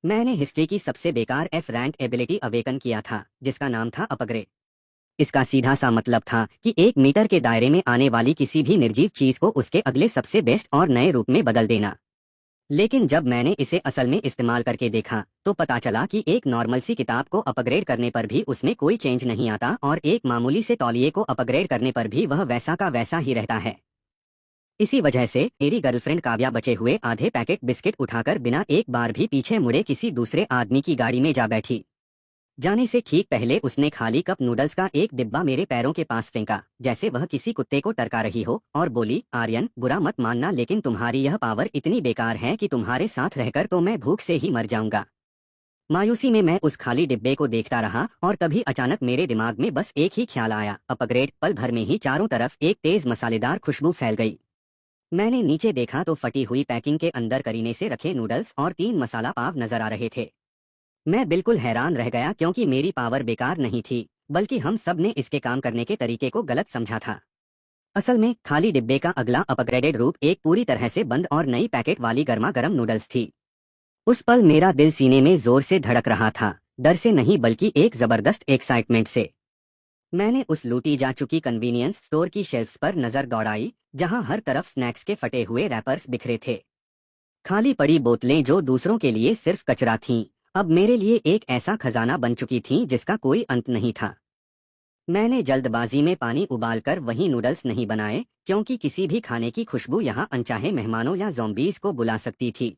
मैंने हिस्ट्री की सबसे बेकार एफ रैंक एबिलिटी अवेकन किया था, जिसका नाम था अपग्रेड। इसका सीधा सा मतलब था कि 1 मीटर के दायरे में आने वाली किसी भी निर्जीव चीज को उसके अगले सबसे बेस्ट और नए रूप में बदल देना। लेकिन जब मैंने इसे असल में इस्तेमाल करके देखा तो पता चला कि एक नॉर्मल सी किताब को अपग्रेड करने पर भी उसमें कोई चेंज नहीं आता और एक मामूली से तौलिए को अपग्रेड करने पर भी वह वैसा का वैसा ही रहता है। इसी वजह से मेरी गर्लफ्रेंड काव्या बचे हुए आधे पैकेट बिस्किट उठाकर बिना एक बार भी पीछे मुड़े किसी दूसरे आदमी की गाड़ी में जा बैठी। जाने से ठीक पहले उसने खाली कप नूडल्स का एक डिब्बा मेरे पैरों के पास फेंका, जैसे वह किसी कुत्ते को टरका रही हो, और बोली, आर्यन, बुरा मत मानना लेकिन तुम्हारी यह पावर इतनी बेकार है कि तुम्हारे साथ रहकर तो मैं भूख से ही मर जाऊंगा। मायूसी में मैं उस खाली डिब्बे को देखता रहा और तभी अचानक मेरे दिमाग में बस एक ही ख्याल आया, अपग्रेड। पल भर में ही चारों तरफ एक तेज मसालेदार खुशबू फैल गई। मैंने नीचे देखा तो फटी हुई पैकिंग के अंदर करीने से रखे नूडल्स और 3 मसाला पाव नजर आ रहे थे। मैं बिल्कुल हैरान रह गया क्योंकि मेरी पावर बेकार नहीं थी, बल्कि हम सब ने इसके काम करने के तरीके को गलत समझा था। असल में खाली डिब्बे का अगला अपग्रेडेड रूप एक पूरी तरह से बंद और नई पैकेट वाली गर्मा गर्म नूडल्स थी। उस पल मेरा दिल सीने में जोर से धड़क रहा था, डर से नहीं बल्कि एक जबरदस्त एक्साइटमेंट से। मैंने उस लूटी जा चुकी कन्वीनियंस स्टोर की शेल्फ्स पर नजर दौड़ाई, जहां हर तरफ स्नैक्स के फटे हुए रैपर्स बिखरे थे। खाली पड़ी बोतलें जो दूसरों के लिए सिर्फ कचरा थीं, अब मेरे लिए एक ऐसा खजाना बन चुकी थीं जिसका कोई अंत नहीं था। मैंने जल्दबाजी में पानी उबालकर वही नूडल्स नहीं बनाए, क्योंकि किसी भी खाने की खुशबू यहाँ अनचाहे मेहमानों या ज़ॉम्बीज को बुला सकती थी।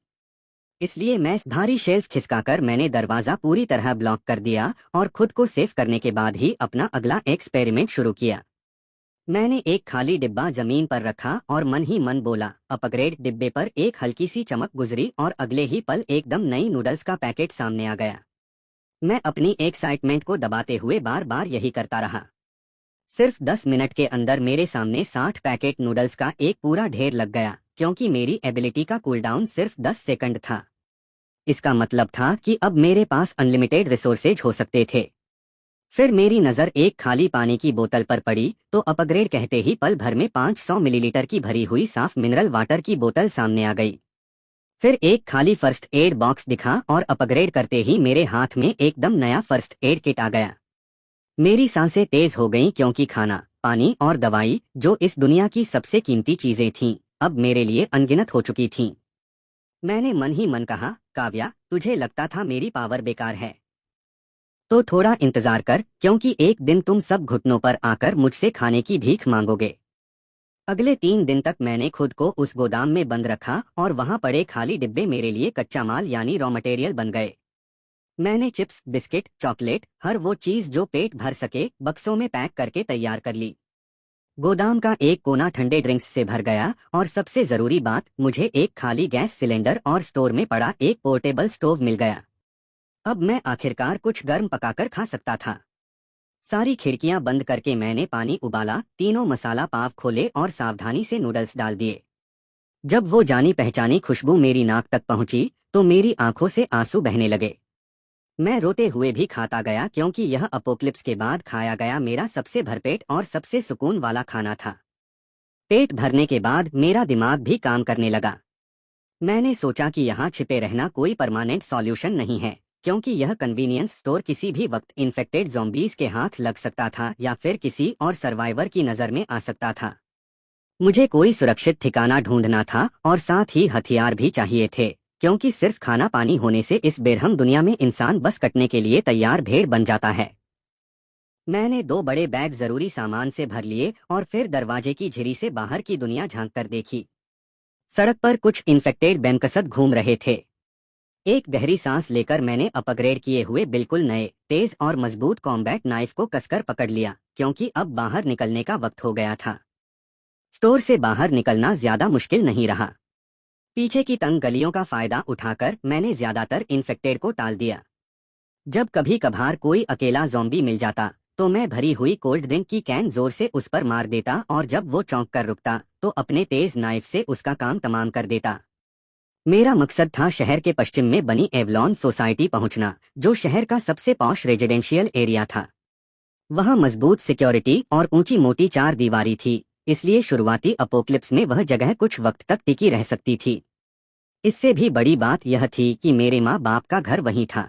इसलिए मैं भारी शेल्फ खिसकाकर मैंने दरवाज़ा पूरी तरह ब्लॉक कर दिया और खुद को सेफ करने के बाद ही अपना अगला एक्सपेरिमेंट शुरू किया। मैंने एक खाली डिब्बा जमीन पर रखा और मन ही मन बोला, अपग्रेड। डिब्बे पर एक हल्की सी चमक गुजरी और अगले ही पल एकदम नई नूडल्स का पैकेट सामने आ गया। मैं अपनी एक्साइटमेंट को दबाते हुए बार बार यही करता रहा। सिर्फ 10 मिनट के अंदर मेरे सामने 60 पैकेट नूडल्स का एक पूरा ढेर लग गया, क्योंकि मेरी एबिलिटी का कूलडाउन सिर्फ 10 सेकंड था। इसका मतलब था कि अब मेरे पास अनलिमिटेड रिसोर्सेज हो सकते थे। फिर मेरी नज़र एक खाली पानी की बोतल पर पड़ी तो अपग्रेड कहते ही पल भर में 500 मिलीलीटर की भरी हुई साफ मिनरल वाटर की बोतल सामने आ गई। फिर एक खाली फर्स्ट एड बॉक्स दिखा और अपग्रेड करते ही मेरे हाथ में एकदम नया फर्स्ट एड किट आ गया। मेरी सांसें तेज हो गईं क्योंकि खाना, पानी और दवाई, जो इस दुनिया की सबसे कीमती चीजें थीं, अब मेरे लिए अनगिनत हो चुकी थीं। मैंने मन ही मन कहा, काव्या, तुझे लगता था मेरी पावर बेकार है, तो थोड़ा इंतजार कर, क्योंकि एक दिन तुम सब घुटनों पर आकर मुझसे खाने की भीख मांगोगे। अगले 3 दिन तक मैंने खुद को उस गोदाम में बंद रखा और वहां पड़े खाली डिब्बे मेरे लिए कच्चा माल यानी रॉ मटेरियल बन गए। मैंने चिप्स, बिस्किट, चॉकलेट, हर वो चीज जो पेट भर सके, बक्सों में पैक करके तैयार कर ली। गोदाम का एक कोना ठंडे ड्रिंक्स से भर गया और सबसे जरूरी बात, मुझे एक खाली गैस सिलेंडर और स्टोर में पड़ा एक पोर्टेबल स्टोव मिल गया। अब मैं आखिरकार कुछ गर्म पकाकर खा सकता था। सारी खिड़कियां बंद करके मैंने पानी उबाला, 3 मसाला पाव खोले और सावधानी से नूडल्स डाल दिए। जब वो जानी पहचानी खुशबू मेरी नाक तक पहुंची तो मेरी आंखों से आंसू बहने लगे। मैं रोते हुए भी खाता गया, क्योंकि यह अपोक्लिप्स के बाद खाया गया मेरा सबसे भरपेट और सबसे सुकून वाला खाना था। पेट भरने के बाद मेरा दिमाग भी काम करने लगा। मैंने सोचा कि यहाँ छिपे रहना कोई परमानेंट सॉल्यूशन नहीं है, क्योंकि यह कन्वीनियंस स्टोर किसी भी वक्त इन्फेक्टेड ज़ॉम्बीज के हाथ लग सकता था या फिर किसी और सर्वाइवर की नज़र में आ सकता था। मुझे कोई सुरक्षित ठिकाना ढूंढना था और साथ ही हथियार भी चाहिए थे, क्योंकि सिर्फ खाना पानी होने से इस बेरहम दुनिया में इंसान बस कटने के लिए तैयार भेड़ बन जाता है। मैंने 2 बड़े बैग जरूरी सामान से भर लिए और फिर दरवाजे की झिरी से बाहर की दुनिया झांक कर देखी। सड़क पर कुछ इन्फेक्टेड बेमकसद घूम रहे थे। एक गहरी सांस लेकर मैंने अपग्रेड किए हुए बिल्कुल नए, तेज और मजबूत कॉम्बैट नाइफ को कसकर पकड़ लिया, क्योंकि अब बाहर निकलने का वक्त हो गया था। स्टोर से बाहर निकलना ज्यादा मुश्किल नहीं रहा। पीछे की तंग गलियों का फायदा उठाकर मैंने ज्यादातर इन्फेक्टेड को टाल दिया। जब कभी कभार कोई अकेला ज़ॉम्बी मिल जाता तो मैं भरी हुई कोल्ड ड्रिंक की कैन जोर से उस पर मार देता और जब वो चौंक कर रुकता तो अपने तेज नाइफ से उसका काम तमाम कर देता। मेरा मकसद था शहर के पश्चिम में बनी एवलॉन सोसाइटी पहुंचना, जो शहर का सबसे पॉश रेजिडेंशियल एरिया था। वहां मजबूत सिक्योरिटी और ऊंची मोटी 4 दीवारी थी, इसलिए शुरुआती अपोक्लिप्स में वह जगह कुछ वक्त तक टिकी रह सकती थी। इससे भी बड़ी बात यह थी कि मेरे माँ बाप का घर वहीं था।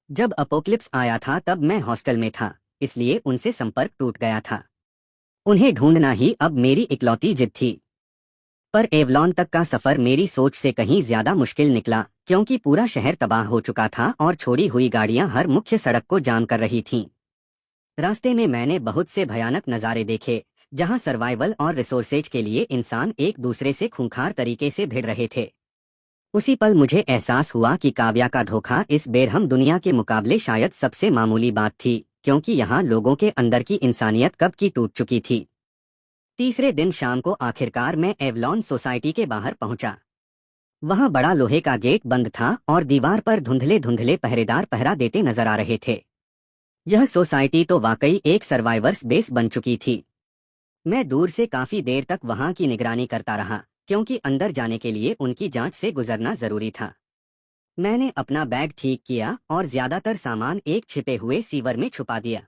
जब अपोक्लिप्स आया था तब मैं हॉस्टल में था, इसलिए उनसे संपर्क टूट गया था। उन्हें ढूंढना ही अब मेरी इकलौती जिद थी। पर एवलॉन तक का सफर मेरी सोच से कहीं ज्यादा मुश्किल निकला, क्योंकि पूरा शहर तबाह हो चुका था और छोड़ी हुई गाड़ियां हर मुख्य सड़क को जाम कर रही थीं। रास्ते में मैंने बहुत से भयानक नज़ारे देखे, जहां सर्वाइवल और रिसोर्सेज के लिए इंसान एक दूसरे से खूंखार तरीके से भिड़ रहे थे। उसी पल मुझे एहसास हुआ कि काव्या का धोखा इस बेरहम दुनिया के मुकाबले शायद सबसे मामूली बात थी, क्योंकि यहाँ लोगों के अंदर की इंसानियत कब की टूट चुकी थी। तीसरे दिन शाम को आखिरकार मैं एवलॉन सोसाइटी के बाहर पहुंचा। वहां बड़ा लोहे का गेट बंद था और दीवार पर धुंधले धुंधले पहरेदार पहरा देते नजर आ रहे थे। यह सोसाइटी तो वाकई एक सर्वाइवर्स बेस बन चुकी थी। मैं दूर से काफी देर तक वहां की निगरानी करता रहा, क्योंकि अंदर जाने के लिए उनकी जांच से गुजरना जरूरी था। मैंने अपना बैग ठीक किया और ज्यादातर सामान एक छिपे हुए सीवर में छुपा दिया।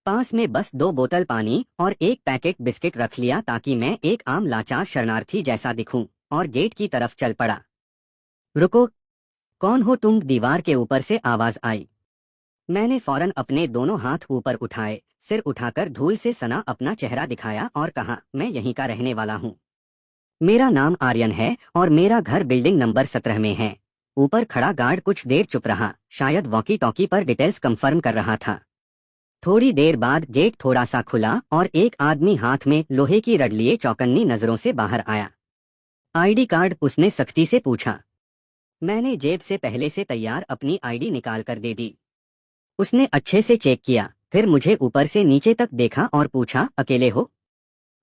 पास में बस 2 बोतल पानी और एक पैकेट बिस्किट रख लिया ताकि मैं एक आम लाचार शरणार्थी जैसा दिखूं, और गेट की तरफ चल पड़ा। रुको, कौन हो तुम? दीवार के ऊपर से आवाज आई। मैंने फौरन अपने दोनों हाथ ऊपर उठाए, सिर उठाकर धूल से सना अपना चेहरा दिखाया और कहा, मैं यहीं का रहने वाला हूँ। मेरा नाम आर्यन है और मेरा घर बिल्डिंग नंबर 17 में है। ऊपर खड़ा गार्ड कुछ देर चुप रहा, शायद वॉकी टॉकी पर डिटेल्स कंफर्म कर रहा था। थोड़ी देर बाद गेट थोड़ा सा खुला और एक आदमी हाथ में लोहे की रड लिए चौकन्नी नजरों से बाहर आया। ID card? उसने सख्ती से पूछा। मैंने जेब से पहले से तैयार अपनी आईडी निकाल कर दे दी। उसने अच्छे से चेक किया, फिर मुझे ऊपर से नीचे तक देखा और पूछा, अकेले हो?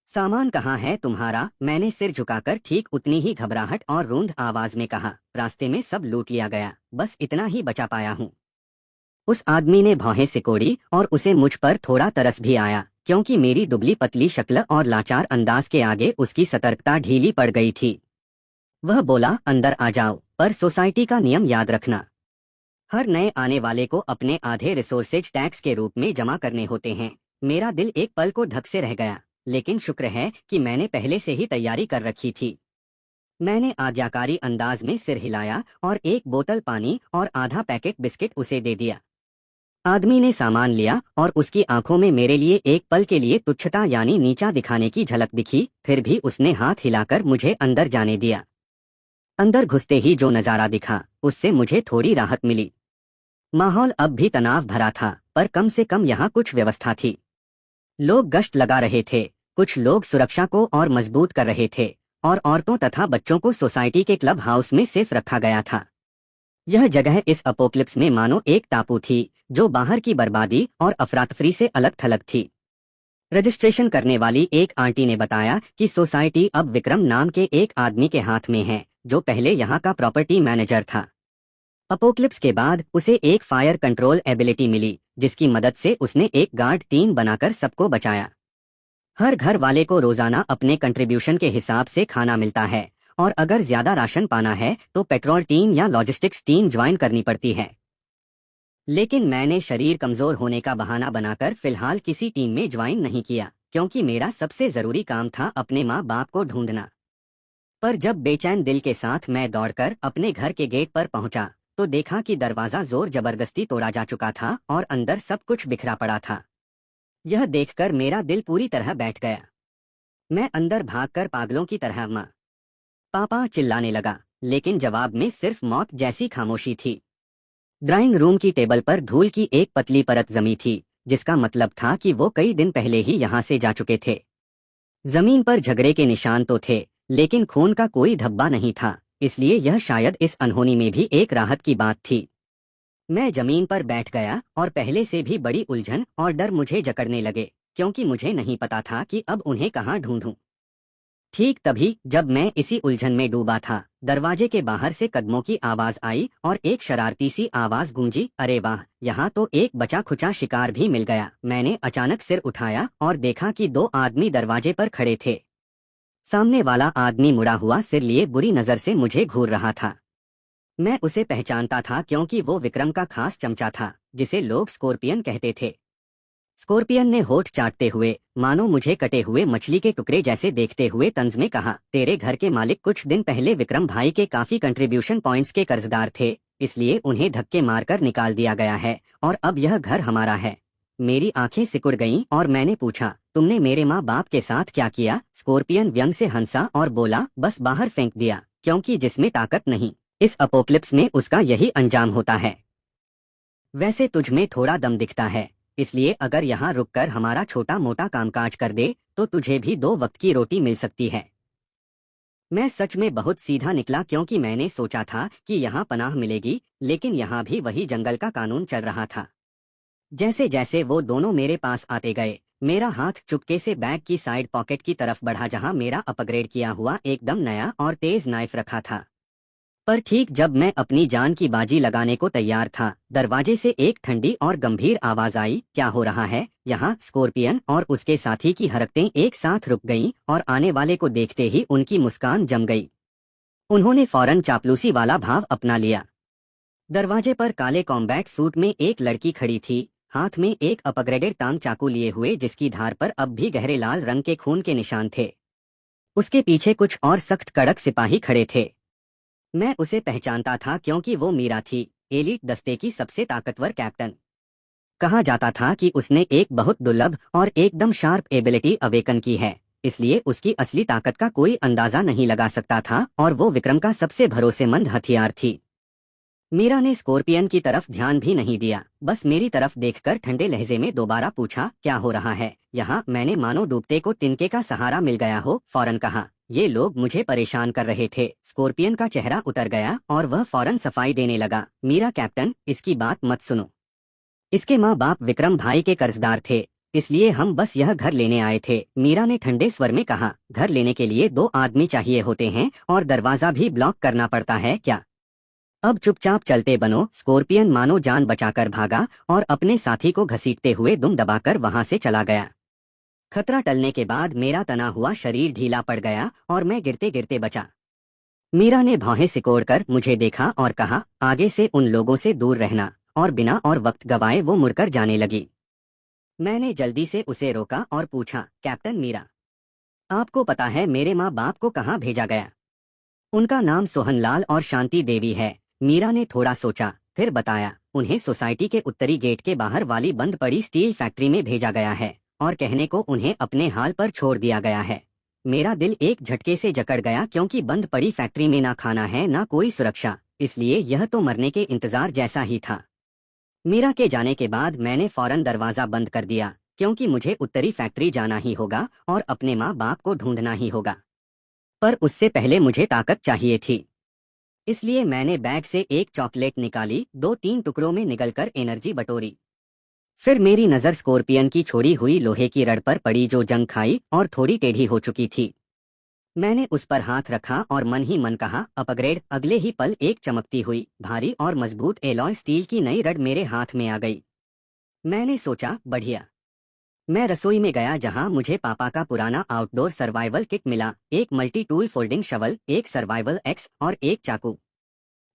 सामान कहाँ है तुम्हारा? मैंने सिर झुकाकर ठीक उतनी ही घबराहट और रूंध आवाज में कहा, रास्ते में सब लूट लिया गया, बस इतना ही बचा पाया हूँ। उस आदमी ने भौहें सिकोड़ी और उसे मुझ पर थोड़ा तरस भी आया, क्योंकि मेरी दुबली पतली शक्ल और लाचार अंदाज के आगे उसकी सतर्कता ढीली पड़ गई थी। वह बोला, अंदर आ जाओ, पर सोसाइटी का नियम याद रखना। हर नए आने वाले को अपने आधे रिसोर्सेज टैक्स के रूप में जमा करने होते हैं। मेरा दिल एक पल को धक से रह गया, लेकिन शुक्र है कि मैंने पहले से ही तैयारी कर रखी थी। मैंने आज्ञाकारी अंदाज में सिर हिलाया और एक बोतल पानी और आधा पैकेट बिस्किट उसे दे दिया। आदमी ने सामान लिया और उसकी आंखों में मेरे लिए एक पल के लिए तुच्छता यानी नीचा दिखाने की झलक दिखी, फिर भी उसने हाथ हिलाकर मुझे अंदर जाने दिया। अंदर घुसते ही जो नजारा दिखा, उससे मुझे थोड़ी राहत मिली। माहौल अब भी तनाव भरा था, पर कम से कम यहाँ कुछ व्यवस्था थी। लोग गश्त लगा रहे थे, कुछ लोग सुरक्षा को और मजबूत कर रहे थे, और औरतों तथा बच्चों को सोसाइटी के क्लब हाउस में सेफ रखा गया था। यह जगह इस अपोक्लिप्स में मानो एक टापू थी, जो बाहर की बर्बादी और अफरातफरी से अलग थलग थी। रजिस्ट्रेशन करने वाली एक आंटी ने बताया कि सोसाइटी अब विक्रम नाम के एक आदमी के हाथ में है, जो पहले यहाँ का प्रॉपर्टी मैनेजर था। अपोक्लिप्स के बाद उसे एक फायर कंट्रोल एबिलिटी मिली, जिसकी मदद से उसने एक गार्ड टीम बनाकर सबको बचाया। हर घर वाले को रोजाना अपने कंट्रीब्यूशन के हिसाब से खाना मिलता है, और अगर ज्यादा राशन पाना है तो पेट्रोल टीम या लॉजिस्टिक्स टीम ज्वाइन करनी पड़ती है। लेकिन मैंने शरीर कमजोर होने का बहाना बनाकर फिलहाल किसी टीम में ज्वाइन नहीं किया, क्योंकि मेरा सबसे जरूरी काम था अपने माँ बाप को ढूंढना। पर जब बेचैन दिल के साथ मैं दौड़कर अपने घर के गेट पर पहुंचा, तो देखा कि दरवाजा जोर जबरदस्ती तोड़ा जा चुका था और अंदर सब कुछ बिखरा पड़ा था। यह देखकर मेरा दिल पूरी तरह बैठ गया। मैं अंदर भागकर पागलों की तरह माँ पापा चिल्लाने लगा, लेकिन जवाब में सिर्फ मौत जैसी खामोशी थी। ड्राइंग रूम की टेबल पर धूल की एक पतली परत जमी थी, जिसका मतलब था कि वो कई दिन पहले ही यहाँ से जा चुके थे। जमीन पर झगड़े के निशान तो थे, लेकिन खून का कोई धब्बा नहीं था, इसलिए यह शायद इस अनहोनी में भी एक राहत की बात थी। मैं जमीन पर बैठ गया और पहले से भी बड़ी उलझन और डर मुझे जकड़ने लगे, क्योंकि मुझे नहीं पता था कि अब उन्हें कहाँ ढूंढूं। ठीक तभी जब मैं इसी उलझन में डूबा था, दरवाजे के बाहर से कदमों की आवाज आई और एक शरारती सी आवाज गूंजी, अरे वाह, यहाँ तो एक बचा खुचा शिकार भी मिल गया। मैंने अचानक सिर उठाया और देखा कि 2 आदमी दरवाजे पर खड़े थे। सामने वाला आदमी मुड़ा हुआ सिर लिए बुरी नजर से मुझे घूर रहा था। मैं उसे पहचानता था, क्योंकि वो विक्रम का खास चमचा था, जिसे लोग स्कॉर्पियन कहते थे। स्कॉर्पियन ने होठ चाटते हुए, मानो मुझे कटे हुए मछली के टुकड़े जैसे देखते हुए तंज में कहा, तेरे घर के मालिक कुछ दिन पहले विक्रम भाई के काफी कंट्रीब्यूशन पॉइंट्स के कर्जदार थे, इसलिए उन्हें धक्के मारकर निकाल दिया गया है और अब यह घर हमारा है। मेरी आंखें सिकुड़ गईं और मैंने पूछा, तुमने मेरे माँ बाप के साथ क्या किया? स्कॉर्पियन व्यंग से हंसा और बोला, बस बाहर फेंक दिया, क्योंकि जिसमें ताकत नहीं, इस अपोक्लिप्स में उसका यही अंजाम होता है। वैसे तुझ में थोड़ा दम दिखता है, इसलिए अगर यहाँ रुककर हमारा छोटा मोटा कामकाज कर दे तो तुझे भी 2 वक्त की रोटी मिल सकती है। मैं सच में बहुत सीधा निकला, क्योंकि मैंने सोचा था कि यहाँ पनाह मिलेगी, लेकिन यहाँ भी वही जंगल का कानून चल रहा था। जैसे जैसे वो दोनों मेरे पास आते गए, मेरा हाथ चुपके से बैग की साइड पॉकेट की तरफ बढ़ा जहाँ मेरा अपग्रेड किया हुआ एकदम नया और तेज नाइफ रखा था। पर ठीक जब मैं अपनी जान की बाजी लगाने को तैयार था, दरवाजे से एक ठंडी और गंभीर आवाज आई, क्या हो रहा है यहाँ? स्कॉर्पियन और उसके साथी की हरकतें एक साथ रुक गईं और आने वाले को देखते ही उनकी मुस्कान जम गई। उन्होंने फौरन चापलूसी वाला भाव अपना लिया। दरवाजे पर काले कॉम्बैट सूट में एक लड़की खड़ी थी, हाथ में एक अपग्रेडेड तांग चाकू लिए हुए जिसकी धार पर अब भी गहरे लाल रंग के खून के निशान थे। उसके पीछे कुछ और सख्त कड़क सिपाही खड़े थे। मैं उसे पहचानता था क्योंकि वो मीरा थी, एलीट दस्ते की सबसे ताकतवर कैप्टन। कहा जाता था कि उसने एक बहुत दुर्लभ और एकदम शार्प एबिलिटी अवेकन की है, इसलिए उसकी असली ताकत का कोई अंदाजा नहीं लगा सकता था और वो विक्रम का सबसे भरोसेमंद हथियार थी। मीरा ने स्कॉर्पियन की तरफ ध्यान भी नहीं दिया, बस मेरी तरफ देखकर ठंडे लहजे में दोबारा पूछा, क्या हो रहा है यहाँ? मैंने मानो डूबते को तिनके का सहारा मिल गया हो फौरन कहा, ये लोग मुझे परेशान कर रहे थे। स्कॉर्पियन का चेहरा उतर गया और वह फौरन सफाई देने लगा, मीरा कैप्टन, इसकी बात मत सुनो। इसके माँ बाप विक्रम भाई के कर्जदार थे, इसलिए हम बस यह घर लेने आए थे। मीरा ने ठंडे स्वर में कहा, घर लेने के लिए 2 आदमी चाहिए होते हैं और दरवाजा भी ब्लॉक करना पड़ता है क्या? अब चुपचाप चलते बनो। स्कॉर्पियन मानो जान बचाकर भागा और अपने साथी को घसीटते हुए दुम दबाकर वहां से चला गया। खतरा टलने के बाद मेरा तना हुआ शरीर ढीला पड़ गया और मैं गिरते गिरते बचा। मीरा ने भौहें सिकोड़कर मुझे देखा और कहा, आगे से उन लोगों से दूर रहना, और बिना और वक्त गवाए वो मुड़कर जाने लगी। मैंने जल्दी से उसे रोका और पूछा, कैप्टन मीरा, आपको पता है मेरे माँ बाप को कहाँ भेजा गया? उनका नाम सोहनलाल और शांति देवी है। मीरा ने थोड़ा सोचा, फिर बताया, उन्हें सोसाइटी के उत्तरी गेट के बाहर वाली बंद पड़ी स्टील फैक्ट्री में भेजा गया है और कहने को उन्हें अपने हाल पर छोड़ दिया गया है। मेरा दिल एक झटके से जकड़ गया, क्योंकि बंद पड़ी फैक्ट्री में ना खाना है ना कोई सुरक्षा, इसलिए यह तो मरने के इंतजार जैसा ही था। मीरा के जाने के बाद मैंने फौरन दरवाजा बंद कर दिया, क्योंकि मुझे उत्तरी फैक्ट्री जाना ही होगा और अपने माँ बाप को ढूंढना ही होगा। पर उससे पहले मुझे ताकत चाहिए थी, इसलिए मैंने बैग से एक चॉकलेट निकाली, 2-3 टुकड़ों में निगलकर एनर्जी बटोरी। फिर मेरी नज़र स्कॉर्पियन की छोड़ी हुई लोहे की रड पर पड़ी जो जंग खाई और थोड़ी टेढ़ी हो चुकी थी। मैंने उस पर हाथ रखा और मन ही मन कहा, अपग्रेड। अगले ही पल एक चमकती हुई, भारी और मजबूत एलॉय स्टील की नई रड मेरे हाथ में आ गई। मैंने सोचा, बढ़िया। मैं रसोई में गया जहां मुझे पापा का पुराना आउटडोर सर्वाइवल किट मिला, एक मल्टी टूल फोल्डिंग शवल, एक सर्वाइवल एक्स और एक चाकू।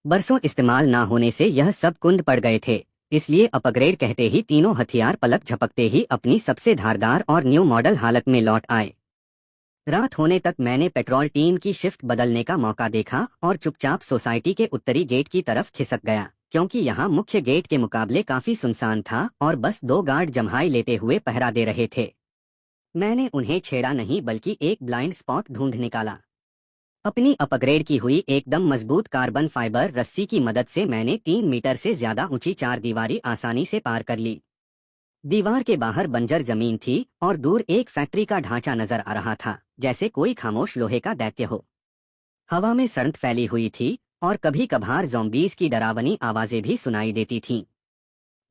बरसों इस्तेमाल ना होने से यह सब कुंद पड़ गए थे, इसलिए अपग्रेड कहते ही तीनों हथियार पलक झपकते ही अपनी सबसे धारदार और न्यू मॉडल हालत में लौट आए। रात होने तक मैंने पेट्रोल टीम की शिफ्ट बदलने का मौका देखा और चुपचाप सोसाइटी के उत्तरी गेट की तरफ खिसक गया, क्योंकि यहाँ मुख्य गेट के मुकाबले काफी सुनसान था और बस 2 गार्ड जम्हाई लेते हुए पहरा दे रहे थे। मैंने उन्हें छेड़ा नहीं, बल्कि एक ब्लाइंड स्पॉट ढूंढ निकाला। अपनी अपग्रेड की हुई एकदम मजबूत कार्बन फाइबर रस्सी की मदद से मैंने 3 मीटर से ज्यादा ऊंची 4 दीवारी आसानी से पार कर ली। दीवार के बाहर बंजर जमीन थी और दूर एक फैक्ट्री का ढांचा नजर आ रहा था, जैसे कोई खामोश लोहे का दैत्य हो। हवा में सड़ंत फैली हुई थी और कभी कभार ज़ॉम्बीज की डरावनी आवाजें भी सुनाई देती थीं।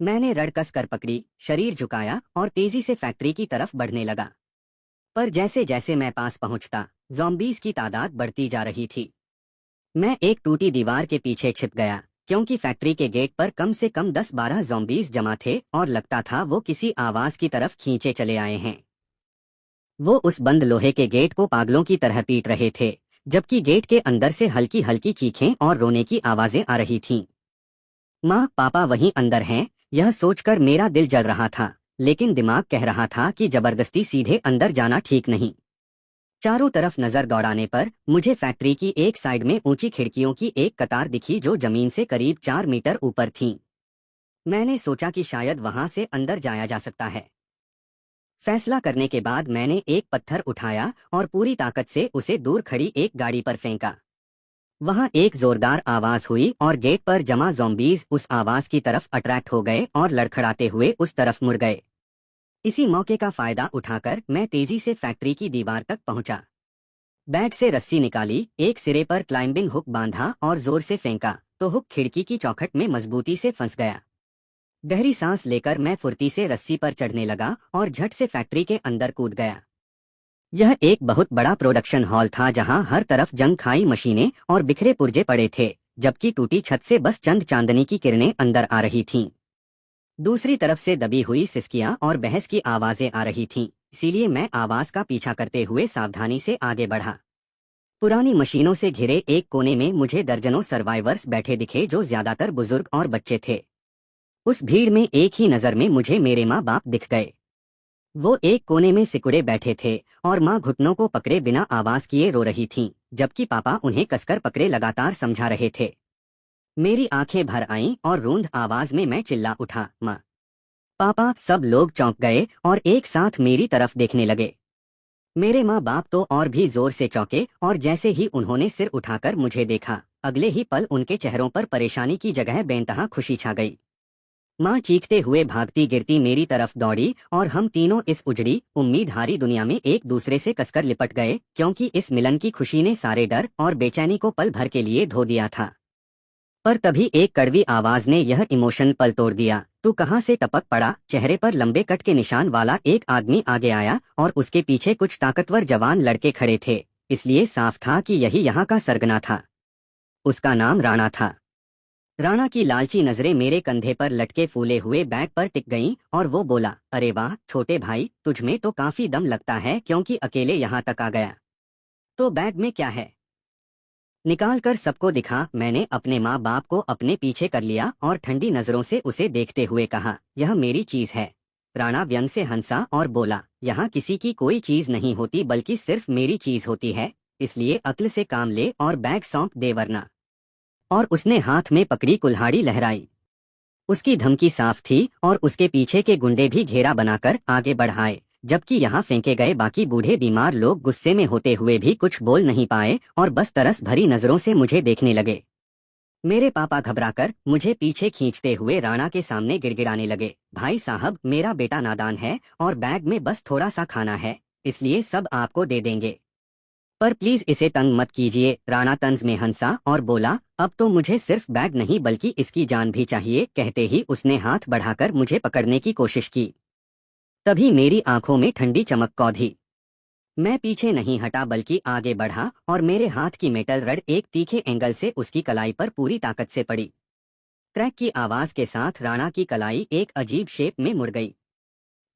मैंने रड कस कर पकड़ी, शरीर झुकाया और तेजी से फैक्ट्री की तरफ बढ़ने लगा। पर जैसे जैसे मैं पास पहुंचता, ज़ॉम्बीज की तादाद बढ़ती जा रही थी। मैं एक टूटी दीवार के पीछे छिप गया, क्योंकि फैक्ट्री के गेट पर कम से कम 10-12 ज़ॉम्बीज जमा थे और लगता था वो किसी आवाज की तरफ खींचे चले आए हैं। वो उस बंद लोहे के गेट को पागलों की तरह पीट रहे थे, जबकि गेट के अंदर से हल्की हल्की चीखें और रोने की आवाजें आ रही थीं। माँ पापा वहीं अंदर हैं, यह सोचकर मेरा दिल जल रहा था, लेकिन दिमाग कह रहा था कि जबरदस्ती सीधे अंदर जाना ठीक नहीं। चारों तरफ नजर दौड़ाने पर मुझे फैक्ट्री की एक साइड में ऊंची खिड़कियों की एक कतार दिखी जो जमीन से करीब 4 मीटर ऊपर थीं। मैंने सोचा कि शायद वहां से अंदर जाया जा सकता है। फैसला करने के बाद मैंने एक पत्थर उठाया और पूरी ताकत से उसे दूर खड़ी एक गाड़ी पर फेंका। वहां एक जोरदार आवाज हुई और गेट पर जमा ज़ॉम्बीज उस आवाज की तरफ अट्रैक्ट हो गए और लड़खड़ाते हुए उस तरफ मुड़ गए। इसी मौके का फायदा उठाकर मैं तेजी से फैक्ट्री की दीवार तक पहुंचा। बैग से रस्सी निकाली, एक सिरे पर क्लाइंबिंग हुक बांधा और जोर से फेंका तो हुक खिड़की की चौखट में मजबूती से फंस गया। गहरी सांस लेकर मैं फुर्ती से रस्सी पर चढ़ने लगा और झट से फैक्ट्री के अंदर कूद गया। यह एक बहुत बड़ा प्रोडक्शन हॉल था जहां हर तरफ जंग खाई मशीनें और बिखरे पुर्जे पड़े थे, जबकि टूटी छत से बस चंद चांदनी की किरणें अंदर आ रही थीं। दूसरी तरफ से दबी हुई सिसकियां और बहस की आवाजें आ रही थीं, इसीलिए मैं आवाज का पीछा करते हुए सावधानी से आगे बढ़ा। पुरानी मशीनों से घिरे एक कोने में मुझे दर्जनों सर्वाइवर्स बैठे दिखे जो ज्यादातर बुजुर्ग और बच्चे थे। उस भीड़ में एक ही नजर में मुझे मेरे माँ बाप दिख गए। वो एक कोने में सिकुड़े बैठे थे और माँ घुटनों को पकड़े बिना आवाज किए रो रही थीं, जबकि पापा उन्हें कसकर पकड़े लगातार समझा रहे थे। मेरी आंखें भर आईं और रूंध आवाज में मैं चिल्ला उठा, माँ, पापा। सब लोग चौंक गए और एक साथ मेरी तरफ देखने लगे। मेरे माँ बाप तो और भी जोर से चौंके और जैसे ही उन्होंने सिर उठाकर मुझे देखा, अगले ही पल उनके चेहरों पर परेशानी की जगह बेनतहा खुशी छा गई। माँ चीखते हुए भागती गिरती मेरी तरफ दौड़ी और हम तीनों इस उजड़ी उम्मीदहारी दुनिया में एक दूसरे से कसकर लिपट गए, क्योंकि इस मिलन की खुशी ने सारे डर और बेचैनी को पल भर के लिए धो दिया था। पर तभी एक कड़वी आवाज ने यह इमोशन पल तोड़ दिया। तू कहाँ से टपक पड़ा? चेहरे पर लंबे कट के निशान वाला एक आदमी आगे आया और उसके पीछे कुछ ताकतवर जवान लड़के खड़े थे, इसलिए साफ था कि यही यहाँ का सरगना था। उसका नाम राणा था। राणा की लालची नजरें मेरे कंधे पर लटके फूले हुए बैग पर टिक गईं और वो बोला, अरे वाह छोटे भाई, तुझमें तो काफी दम लगता है क्योंकि अकेले यहाँ तक आ गया। तो बैग में क्या है? निकाल कर सबको दिखा। मैंने अपने माँ बाप को अपने पीछे कर लिया और ठंडी नजरों से उसे देखते हुए कहा, यह मेरी चीज है। राणा व्यंग से हंसा और बोला, यहाँ किसी की कोई चीज नहीं होती बल्कि सिर्फ मेरी चीज होती है, इसलिए अक्ल से काम ले और बैग सौंप दे वरना। और उसने हाथ में पकड़ी कुल्हाड़ी लहराई। उसकी धमकी साफ थी और उसके पीछे के गुंडे भी घेरा बनाकर आगे बढ़ाए, जबकि यहाँ फेंके गए बाकी बूढ़े बीमार लोग गुस्से में होते हुए भी कुछ बोल नहीं पाए और बस तरस भरी नजरों से मुझे देखने लगे। मेरे पापा घबराकर मुझे पीछे खींचते हुए राणा के सामने गिड़गिड़ाने लगे, भाई साहब, मेरा बेटा नादान है और बैग में बस थोड़ा सा खाना है, इसलिए सब आपको दे देंगे, पर प्लीज इसे तंग मत कीजिए। राणा तंज में हंसा और बोला, अब तो मुझे सिर्फ बैग नहीं बल्कि इसकी जान भी चाहिए। कहते ही उसने हाथ बढ़ाकर मुझे पकड़ने की कोशिश की। तभी मेरी आंखों में ठंडी चमक कौंधी। मैं पीछे नहीं हटा बल्कि आगे बढ़ा और मेरे हाथ की मेटल रड एक तीखे एंगल से उसकी कलाई पर पूरी ताकत से पड़ी। क्रैक की आवाज के साथ राणा की कलाई एक अजीब शेप में मुड़ गई।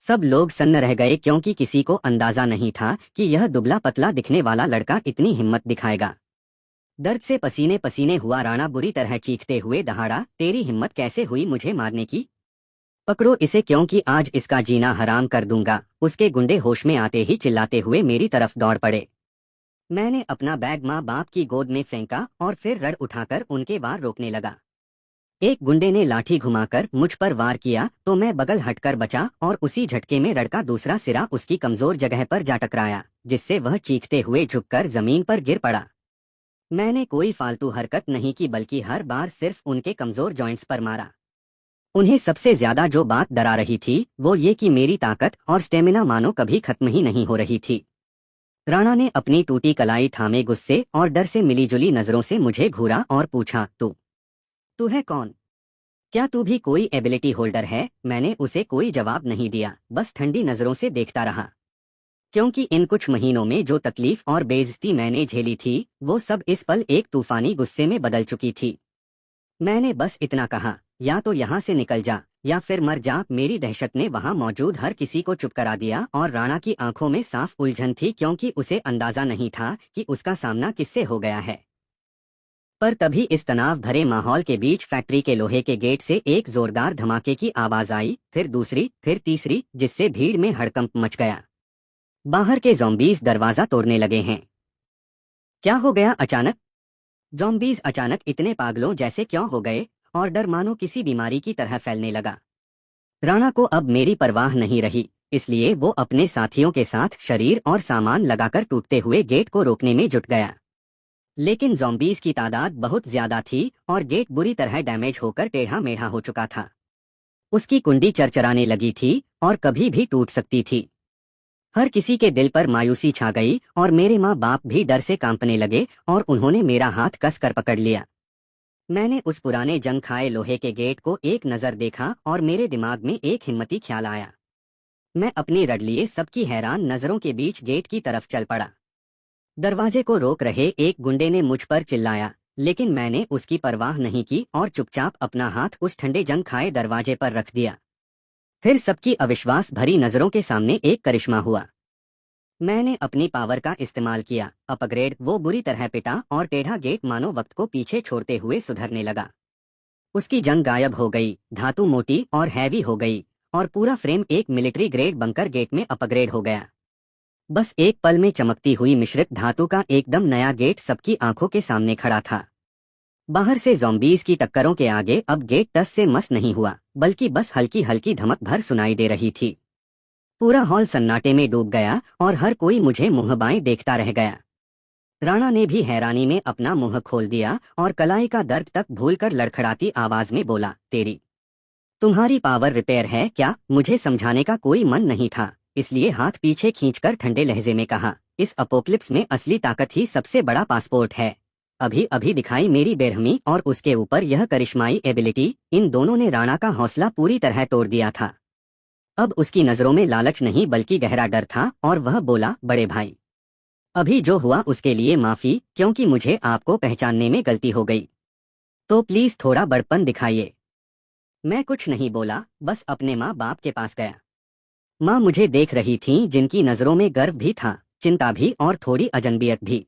सब लोग सन्न रह गए क्योंकि किसी को अंदाजा नहीं था कि यह दुबला पतला दिखने वाला लड़का इतनी हिम्मत दिखाएगा। दर्द से पसीने पसीने हुआ राणा बुरी तरह चीखते हुए दहाड़ा, तेरी हिम्मत कैसे हुई मुझे मारने की? पकड़ो इसे क्योंकि आज इसका जीना हराम कर दूंगा। उसके गुंडे होश में आते ही चिल्लाते हुए मेरी तरफ दौड़ पड़े। मैंने अपना बैग माँ बाप की गोद में फेंका और फिर रड उठाकर उनके वार रोकने लगा। एक गुंडे ने लाठी घुमाकर मुझ पर वार किया तो मैं बगल हटकर बचा और उसी झटके में रड का दूसरा सिरा उसकी कमजोर जगह पर जा टकराया, जिससे वह चीखते हुए झुककर जमीन पर गिर पड़ा। मैंने कोई फालतू हरकत नहीं की बल्कि हर बार सिर्फ उनके कमजोर जॉइंट्स पर मारा। उन्हें सबसे ज्यादा जो बात डरा रही थी वो ये कि मेरी ताकत और स्टेमिना मानो कभी खत्म ही नहीं हो रही थी। राणा ने अपनी टूटी कलाई थामे गुस्से और डर से मिलीजुली नजरों से मुझे घूरा और पूछा, तू है कौन? क्या तू भी कोई एबिलिटी होल्डर है? मैंने उसे कोई जवाब नहीं दिया, बस ठंडी नजरों से देखता रहा, क्योंकि इन कुछ महीनों में जो तकलीफ और बेइज्जती मैंने झेली थी वो सब इस पल एक तूफानी गुस्से में बदल चुकी थी। मैंने बस इतना कहा, या तो यहाँ से निकल जा या फिर मर जा। मेरी दहशत ने वहाँ मौजूद हर किसी को चुप करा दिया और राणा की आंखों में साफ उलझन थी क्योंकि उसे अंदाजा नहीं था कि उसका सामना किससे हो गया है। पर तभी इस तनाव भरे माहौल के बीच फैक्ट्री के लोहे के गेट से एक जोरदार धमाके की आवाज आई, फिर दूसरी, फिर तीसरी, जिससे भीड़ में हड़कंप मच गया। बाहर के ज़ॉम्बीज़ दरवाजा तोड़ने लगे हैं। क्या हो गया अचानक? ज़ॉम्बीज़ अचानक इतने पागलों जैसे क्यों हो गए, और डर मानो किसी बीमारी की तरह फैलने लगा। राणा को अब मेरी परवाह नहीं रही, इसलिए वो अपने साथियों के साथ शरीर और सामान लगाकर टूटते हुए गेट को रोकने में जुट गया। लेकिन ज़ॉम्बीज़ की तादाद बहुत ज्यादा थी और गेट बुरी तरह डैमेज होकर टेढ़ा मेढ़ा हो चुका था। उसकी कुंडी चरचराने लगी थी और कभी भी टूट सकती थी। हर किसी के दिल पर मायूसी छा गई और मेरे माँ बाप भी डर से कांपने लगे और उन्होंने मेरा हाथ कसकर पकड़ लिया। मैंने उस पुराने जंग खाए लोहे के गेट को एक नज़र देखा और मेरे दिमाग में एक हिम्मती ख्याल आया। मैं अपनी रड लिए सबकी हैरान नज़रों के बीच गेट की तरफ चल पड़ा। दरवाजे को रोक रहे एक गुंडे ने मुझ पर चिल्लाया, लेकिन मैंने उसकी परवाह नहीं की और चुपचाप अपना हाथ उस ठंडे जंग खाए दरवाजे पर रख दिया। फिर सबकी अविश्वास भरी नज़रों के सामने एक करिश्मा हुआ। मैंने अपनी पावर का इस्तेमाल किया, अपग्रेड। वो बुरी तरह पिटा और टेढ़ा गेट मानो वक्त को पीछे छोड़ते हुए सुधरने लगा। उसकी जंग गायब हो गई, धातु मोटी और हैवी हो गई और पूरा फ्रेम एक मिलिट्री ग्रेड बंकर गेट में अपग्रेड हो गया। बस एक पल में चमकती हुई मिश्रित धातु का एकदम नया गेट सबकी आंखों के सामने खड़ा था। बाहर से ज़ॉम्बीज़ की टक्करों के आगे अब गेट टस से मस नहीं हुआ, बल्कि बस हल्की हल्की धमक भर सुनाई दे रही थी। पूरा हॉल सन्नाटे में डूब गया और हर कोई मुझे मुंह बाएं देखता रह गया। राणा ने भी हैरानी में अपना मुंह खोल दिया और कलाई का दर्द तक भूलकर लड़खड़ाती आवाज में बोला, तुम्हारी पावर रिपेयर है क्या? मुझे समझाने का कोई मन नहीं था, इसलिए हाथ पीछे खींचकर ठंडे लहजे में कहा, इस अपोक्लिप्स में असली ताकत ही सबसे बड़ा पासपोर्ट है। अभी अभी दिखाई मेरी बेरहमी और उसके ऊपर यह करिश्माई एबिलिटी, इन दोनों ने राणा का हौसला पूरी तरह तोड़ दिया था। अब उसकी नजरों में लालच नहीं बल्कि गहरा डर था और वह बोला, बड़े भाई, अभी जो हुआ उसके लिए माफी, क्योंकि मुझे आपको पहचानने में गलती हो गई। तो प्लीज थोड़ा बड़पन दिखाइए। मैं कुछ नहीं बोला, बस अपने माँ बाप के पास गया। माँ मुझे देख रही थीं, जिनकी नजरों में गर्व भी था, चिंता भी और थोड़ी अजनबियत भी।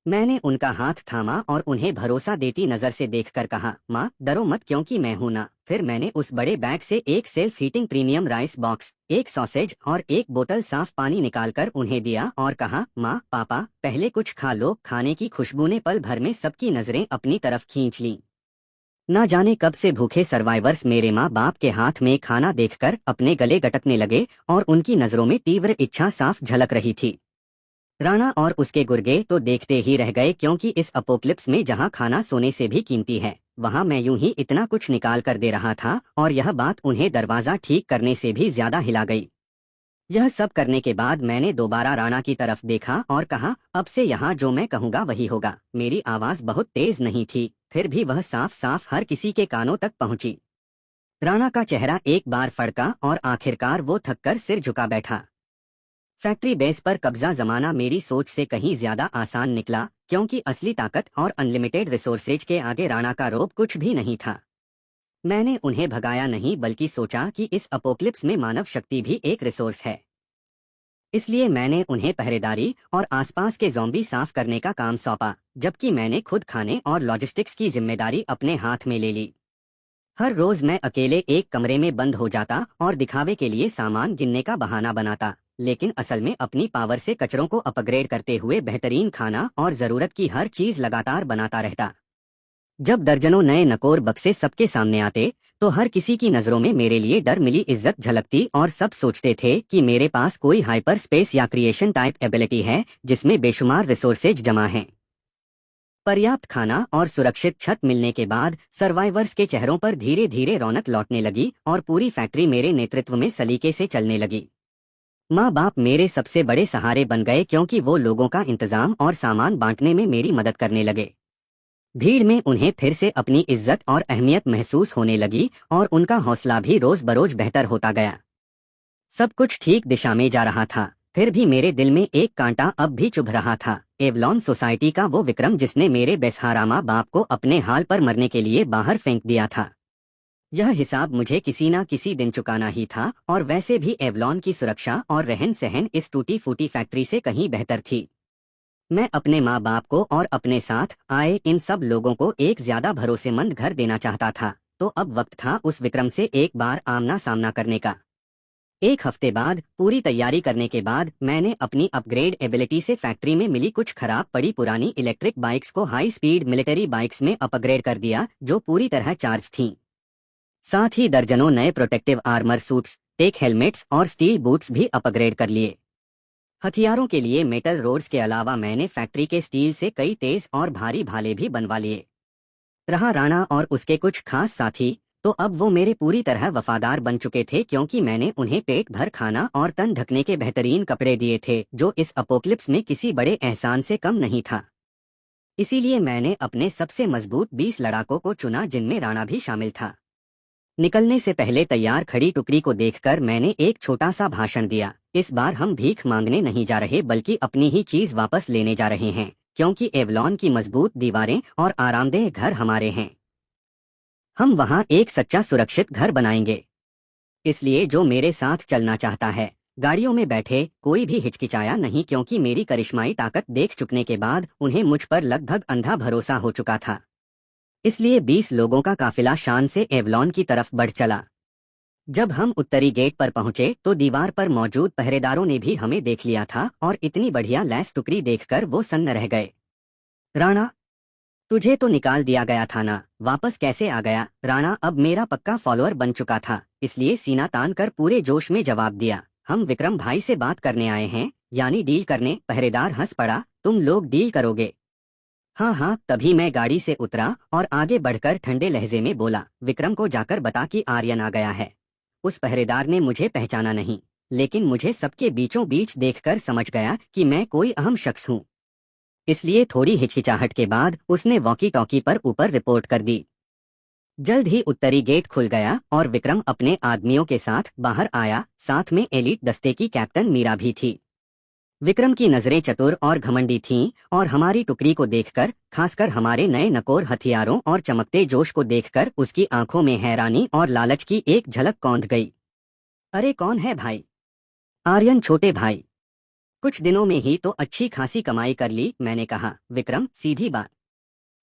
मैंने उनका हाथ थामा और उन्हें भरोसा देती नजर से देखकर कहा, माँ डरो मत, क्योंकि मैं हूं ना। फिर मैंने उस बड़े बैग से एक self heating premium rice box, एक सॉसेज और एक बोतल साफ पानी निकालकर उन्हें दिया और कहा, माँ पापा पहले कुछ खा लो। खाने की खुशबू ने पल भर में सबकी नजरें अपनी तरफ खींच लीं। ना जाने कब से भूखे सर्वाइवर्स मेरे माँ बाप के हाथ में खाना देखकर अपने गले गटकने लगे और उनकी नजरों में तीव्र इच्छा साफ झलक रही थी। राणा और उसके गुर्गे तो देखते ही रह गए, क्योंकि इस अपोक्लिप्स में जहां खाना सोने से भी कीमती है, वहां मैं यूं ही इतना कुछ निकाल कर दे रहा था और यह बात उन्हें दरवाजा ठीक करने से भी ज्यादा हिला गई। यह सब करने के बाद मैंने दोबारा राणा की तरफ देखा और कहा, अब से यहाँ जो मैं कहूँगा वही होगा। मेरी आवाज बहुत तेज नहीं थी, फिर भी वह साफ साफ हर किसी के कानों तक पहुंची। राणा का चेहरा एक बार फड़का और आखिरकार वो थककर सिर झुका बैठा। फैक्ट्री बेस पर कब्जा जमाना मेरी सोच से कहीं ज्यादा आसान निकला, क्योंकि असली ताकत और अनलिमिटेड रिसोर्सेज के आगे राणा का रोब कुछ भी नहीं था। मैंने उन्हें भगाया नहीं, बल्कि सोचा कि इस अपोक्लिप्स में मानव शक्ति भी एक रिसोर्स है। इसलिए मैंने उन्हें पहरेदारी और आसपास के ज़ॉम्बी साफ करने का काम सौंपा, जबकि मैंने खुद खाने और लॉजिस्टिक्स की जिम्मेदारी अपने हाथ में ले ली। हर रोज मैं अकेले एक कमरे में बंद हो जाता और दिखावे के लिए सामान गिनने का बहाना बनाता, लेकिन असल में अपनी पावर से कचरों को अपग्रेड करते हुए बेहतरीन खाना और जरूरत की हर चीज लगातार बनाता रहता। जब दर्जनों नए नकोर बक्से सबके सामने आते, तो हर किसी की नजरों में मेरे लिए डर मिली इज्जत झलकती और सब सोचते थे कि मेरे पास कोई हाइपर स्पेस या क्रिएशन टाइप एबिलिटी है, जिसमें बेशुमार रिसोर्सेज जमा हैं। पर्याप्त खाना और सुरक्षित छत मिलने के बाद सर्वाइवर्स के चेहरों पर धीरे धीरे रौनक लौटने लगी और पूरी फैक्ट्री मेरे नेतृत्व में सलीके से चलने लगी। माँ बाप मेरे सबसे बड़े सहारे बन गए, क्योंकि वो लोगों का इंतजाम और सामान बांटने में मेरी मदद करने लगे। भीड़ में उन्हें फिर से अपनी इज्जत और अहमियत महसूस होने लगी और उनका हौसला भी रोज बरोज बेहतर होता गया। सब कुछ ठीक दिशा में जा रहा था, फिर भी मेरे दिल में एक कांटा अब भी चुभ रहा था। एवलॉन सोसाइटी का वो विक्रम जिसने मेरे बेसहारा माँ बाप को अपने हाल पर मरने के लिए बाहर फेंक दिया था, यह हिसाब मुझे किसी ना किसी दिन चुकाना ही था। और वैसे भी एवलॉन की सुरक्षा और रहन सहन इस टूटी फूटी फैक्ट्री से कहीं बेहतर थी। मैं अपने माँ बाप को और अपने साथ आए इन सब लोगों को एक ज्यादा भरोसेमंद घर देना चाहता था, तो अब वक्त था उस विक्रम से एक बार आमना सामना करने का। एक हफ्ते बाद पूरी तैयारी करने के बाद मैंने अपनी अपग्रेड एबिलिटी से फैक्ट्री में मिली कुछ खराब पड़ी पुरानी इलेक्ट्रिक बाइक्स को हाई स्पीड मिलिट्री बाइक्स में अपग्रेड कर दिया, जो पूरी तरह चार्ज थीं। साथ ही दर्जनों नए protective armour suits, tech helmets और स्टील बूट्स भी अपग्रेड कर लिए। हथियारों के लिए मेटल रोड्स के अलावा मैंने फैक्ट्री के स्टील से कई तेज और भारी भाले भी बनवा लिए। रहा राणा और उसके कुछ खास साथी, तो अब वो मेरे पूरी तरह वफादार बन चुके थे, क्योंकि मैंने उन्हें पेट भर खाना और तन ढकने के बेहतरीन कपड़े दिए थे, जो इस अपोक्लिप्स में किसी बड़े एहसान से कम नहीं था। इसीलिए मैंने अपने सबसे मजबूत 20 लड़ाकों को चुना, जिनमें राणा भी शामिल था। निकलने से पहले तैयार खड़ी टुकड़ी को देखकर मैंने एक छोटा सा भाषण दिया। इस बार हम भीख मांगने नहीं जा रहे, बल्कि अपनी ही चीज वापस लेने जा रहे हैं, क्योंकि एवलॉन की मजबूत दीवारें और आरामदेह घर हमारे हैं। हम वहाँ एक सच्चा सुरक्षित घर बनाएंगे। इसलिए जो मेरे साथ चलना चाहता है, गाड़ियों में बैठे। कोई भी हिचकिचाया नहीं, क्योंकि मेरी करिश्माई ताकत देख चुकने के बाद उन्हें मुझ पर लगभग अंधा भरोसा हो चुका था। इसलिए 20 लोगों का काफिला शान से एवलॉन की तरफ बढ़ चला। जब हम उत्तरी गेट पर पहुंचे तो दीवार पर मौजूद पहरेदारों ने भी हमें देख लिया था, और इतनी बढ़िया लैस टुकड़ी देखकर वो सन्न रह गए। राणा, तुझे तो निकाल दिया गया था ना, वापस कैसे आ गया? राणा अब मेरा पक्का फॉलोअर बन चुका था, इसलिए सीना तान कर पूरे जोश में जवाब दिया, हम विक्रम भाई से बात करने आए हैं, यानी डील करने। पहरेदार हंस पड़ा, तुम लोग डील करोगे? हाँ हाँ। तभी मैं गाड़ी से उतरा और आगे बढ़कर ठंडे लहजे में बोला, विक्रम को जाकर बता कि आर्यन आ गया है। उस पहरेदार ने मुझे पहचाना नहीं, लेकिन मुझे सबके बीचों बीच देखकर समझ गया कि मैं कोई अहम शख्स हूँ। इसलिए थोड़ी हिचकिचाहट के बाद उसने वॉकी टॉकी पर ऊपर रिपोर्ट कर दी। जल्द ही उत्तरी गेट खुल गया और विक्रम अपने आदमियों के साथ बाहर आया। साथ में एलीट दस्ते की कैप्टन मीरा भी थी। विक्रम की नजरें चतुर और घमंडी थीं, और हमारी टुकड़ी को देखकर, खासकर हमारे नए नकोर हथियारों और चमकते जोश को देखकर, उसकी आंखों में हैरानी और लालच की एक झलक कौंध गई। अरे कौन है भाई? आर्यन, छोटे भाई। कुछ दिनों में ही तो अच्छी खासी कमाई कर ली, मैंने कहा। विक्रम, सीधी बात,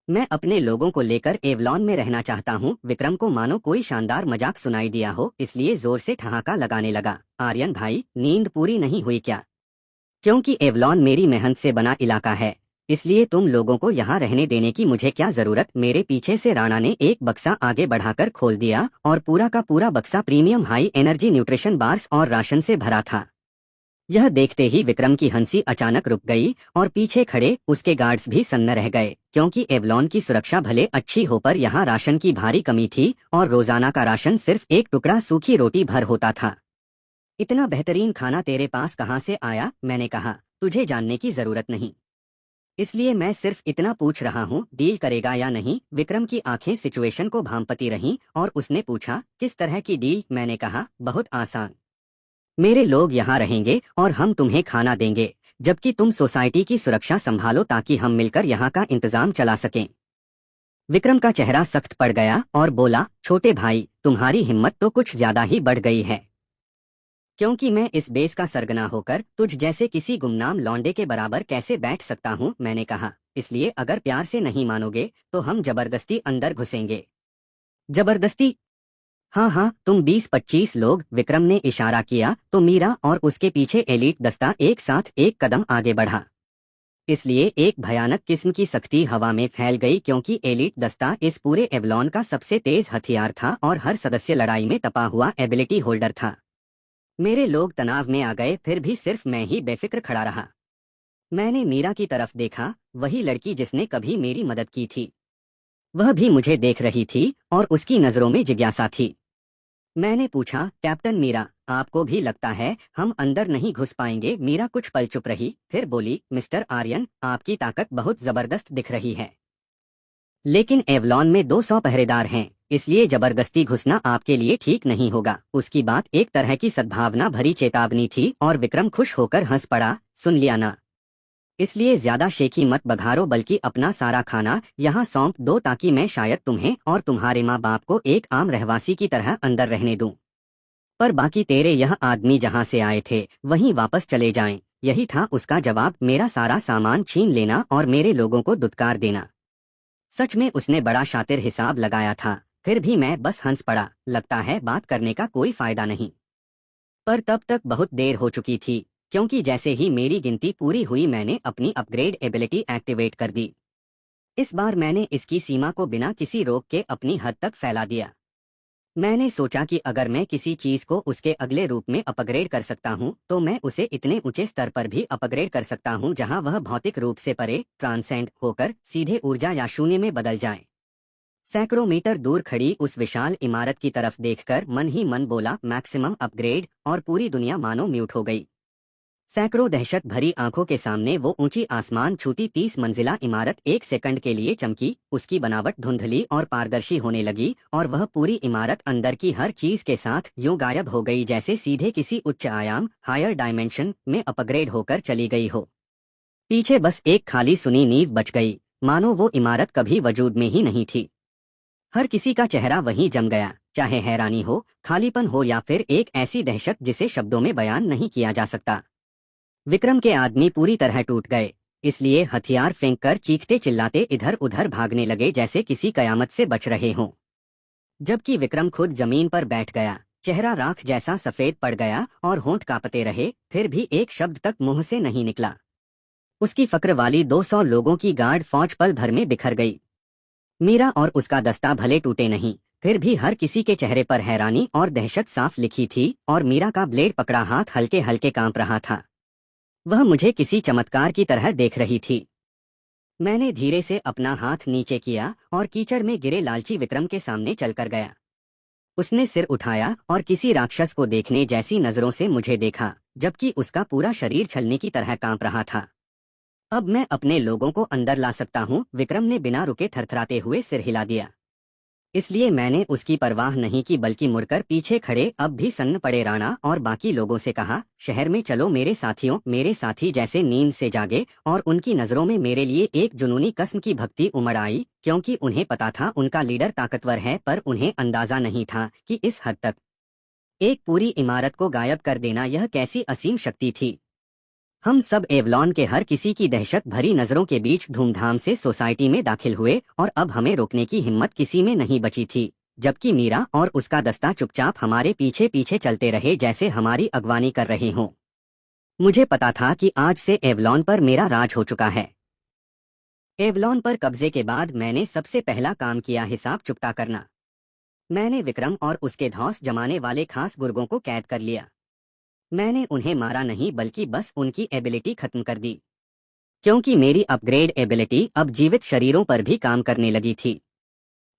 मैं अपने लोगों को लेकर एवलॉन में रहना चाहता हूँ। विक्रम को मानो कोई शानदार मजाक सुनाई दिया हो, इसलिए जोर से ठहाका लगाने लगा। आर्यन भाई, नींद पूरी नहीं हुई क्या? क्योंकि एवलॉन मेरी मेहनत से बना इलाका है, इसलिए तुम लोगों को यहाँ रहने देने की मुझे क्या जरूरत? मेरे पीछे से राणा ने एक बक्सा आगे बढ़ाकर खोल दिया, और पूरा का पूरा बक्सा premium high energy nutrition bars और राशन से भरा था। यह देखते ही विक्रम की हंसी अचानक रुक गई, और पीछे खड़े उसके गार्ड्स भी सन्न रह गए, क्योंकि एवलॉन की सुरक्षा भले अच्छी हो, पर यहाँ राशन की भारी कमी थी, और रोजाना का राशन सिर्फ एक टुकड़ा सूखी रोटी भर होता था। इतना बेहतरीन खाना तेरे पास कहाँ से आया? मैंने कहा, तुझे जानने की जरूरत नहीं, इसलिए मैं सिर्फ इतना पूछ रहा हूँ, डील करेगा या नहीं? विक्रम की आंखें सिचुएशन को भांपती रहीं, और उसने पूछा, किस तरह की डील? मैंने कहा, बहुत आसान। मेरे लोग यहाँ रहेंगे और हम तुम्हें खाना देंगे, जबकि तुम सोसाइटी की सुरक्षा संभालो, ताकि हम मिलकर यहाँ का इंतजाम चला सकें। विक्रम का चेहरा सख्त पड़ गया और बोला, छोटे भाई, तुम्हारी हिम्मत तो कुछ ज्यादा ही बढ़ गई है, क्योंकि मैं इस बेस का सरगना होकर तुझ जैसे किसी गुमनाम लौंडे के बराबर कैसे बैठ सकता हूँ? मैंने कहा, इसलिए अगर प्यार से नहीं मानोगे तो हम जबरदस्ती अंदर घुसेंगे। जबरदस्ती? हाँ हाँ, तुम 20-25 लोग। विक्रम ने इशारा किया तो मीरा और उसके पीछे एलीट दस्ता एक साथ एक कदम आगे बढ़ा। इसलिए एक भयानक किस्म की सख्ती हवा में फैल गई, क्योंकि एलीट दस्ता इस पूरे एवलॉन का सबसे तेज हथियार था, और हर सदस्य लड़ाई में तपा हुआ एबिलिटी होल्डर था। मेरे लोग तनाव में आ गए, फिर भी सिर्फ मैं ही बेफिक्र खड़ा रहा। मैंने मीरा की तरफ देखा, वही लड़की जिसने कभी मेरी मदद की थी। वह भी मुझे देख रही थी, और उसकी नजरों में जिज्ञासा थी। मैंने पूछा, कैप्टन मीरा, आपको भी लगता है हम अंदर नहीं घुस पाएंगे? मीरा कुछ पल चुप रही, फिर बोली, मिस्टर आर्यन, आपकी ताकत बहुत जबरदस्त दिख रही है, लेकिन एवलॉन में 200 पहरेदार हैं, इसलिए जबरदस्ती घुसना आपके लिए ठीक नहीं होगा। उसकी बात एक तरह की सद्भावना भरी चेतावनी थी, और विक्रम खुश होकर हंस पड़ा, सुन लिया ना? इसलिए ज्यादा शेखी मत बघारो, बल्कि अपना सारा खाना यहाँ सौंप दो, ताकि मैं शायद तुम्हें और तुम्हारे माँ बाप को एक आम रहवासी की तरह अंदर रहने दूं। पर बाकी तेरे यह आदमी जहाँ से आए थे वहीं वापस चले जाएं, यही था उसका जवाब, मेरा सारा सामान छीन लेना और मेरे लोगों को दुत्कार देना। सच में उसने बड़ा शातिर हिसाब लगाया था। फिर भी मैं बस हंस पड़ा। लगता है बात करने का कोई फायदा नहीं। पर तब तक बहुत देर हो चुकी थी, क्योंकि जैसे ही मेरी गिनती पूरी हुई मैंने अपनी अपग्रेड एबिलिटी एक्टिवेट कर दी। इस बार मैंने इसकी सीमा को बिना किसी रोक के अपनी हद तक फैला दिया। मैंने सोचा कि अगर मैं किसी चीज को उसके अगले रूप में अपग्रेड कर सकता हूं, तो मैं उसे इतने ऊंचे स्तर पर भी अपग्रेड कर सकता हूं जहां वह भौतिक रूप से परे ट्रांसेंड होकर सीधे ऊर्जा या शून्य में बदल जाए। सैकड़ों मीटर दूर खड़ी उस विशाल इमारत की तरफ देखकर मन ही मन बोला, मैक्सिमम अपग्रेड, और पूरी दुनिया मानो म्यूट हो गई। सैकड़ों दहशत भरी आंखों के सामने वो ऊंची आसमान छूती 30 मंजिला इमारत एक सेकंड के लिए चमकी, उसकी बनावट धुंधली और पारदर्शी होने लगी और वह पूरी इमारत अंदर की हर चीज के साथ यूं गायब हो गई जैसे सीधे किसी उच्च आयाम हायर डायमेंशन में अपग्रेड होकर चली गई हो। पीछे बस एक खाली सुनी नींव बच गई, मानो वो इमारत कभी वजूद में ही नहीं थी। हर किसी का चेहरा वहीं जम गया, चाहे हैरानी हो, खालीपन हो या फिर एक ऐसी दहशत जिसे शब्दों में बयान नहीं किया जा सकता। विक्रम के आदमी पूरी तरह टूट गए, इसलिए हथियार फेंककर चीखते चिल्लाते इधर उधर भागने लगे जैसे किसी कयामत से बच रहे हों। जबकि विक्रम खुद जमीन पर बैठ गया, चेहरा राख जैसा सफेद पड़ गया और होंठ कांपते रहे, फिर भी एक शब्द तक मुंह से नहीं निकला। उसकी फक्र वाली 200 लोगों की गार्ड फौज पल भर में बिखर गई। मीरा और उसका दस्ता भले टूटे नहीं, फिर भी हर किसी के चेहरे पर हैरानी और दहशत साफ लिखी थी और मीरा का ब्लेड पकड़ा हाथ हल्के हल्के कांप रहा था। वह मुझे किसी चमत्कार की तरह देख रही थी। मैंने धीरे से अपना हाथ नीचे किया और कीचड़ में गिरे लालची विक्रम के सामने चलकर गया। उसने सिर उठाया और किसी राक्षस को देखने जैसी नजरों से मुझे देखा, जबकि उसका पूरा शरीर छलनी की तरह कांप रहा था। अब मैं अपने लोगों को अंदर ला सकता हूँ, विक्रम ने बिना रुके थरथराते हुए सिर हिला दिया। इसलिए मैंने उसकी परवाह नहीं की, बल्कि मुड़कर पीछे खड़े अब भी सन्न पड़े राणा और बाकी लोगों से कहा, शहर में चलो मेरे साथियों। मेरे साथी जैसे नींद से जागे और उनकी नजरों में मेरे लिए एक जुनूनी किस्म की भक्ति उमड़ आई, क्योंकि उन्हें पता था उनका लीडर ताकतवर है, पर उन्हें अंदाजा नहीं था कि इस हद तक एक पूरी इमारत को गायब कर देना यह कैसी असीम शक्ति थी। हम सब एवलॉन के हर किसी की दहशत भरी नजरों के बीच धूमधाम से सोसाइटी में दाखिल हुए और अब हमें रोकने की हिम्मत किसी में नहीं बची थी, जबकि मीरा और उसका दस्ता चुपचाप हमारे पीछे पीछे चलते रहे जैसे हमारी अगवानी कर रहे हों। मुझे पता था कि आज से एवलॉन पर मेरा राज हो चुका है। एवलॉन पर कब्जे के बाद मैंने सबसे पहला काम किया हिसाब चुकता करना। मैंने विक्रम और उसके धौंस जमाने वाले खास गुर्गों को कैद कर लिया। मैंने उन्हें मारा नहीं, बल्कि बस उनकी एबिलिटी खत्म कर दी, क्योंकि मेरी अपग्रेड एबिलिटी अब जीवित शरीरों पर भी काम करने लगी थी।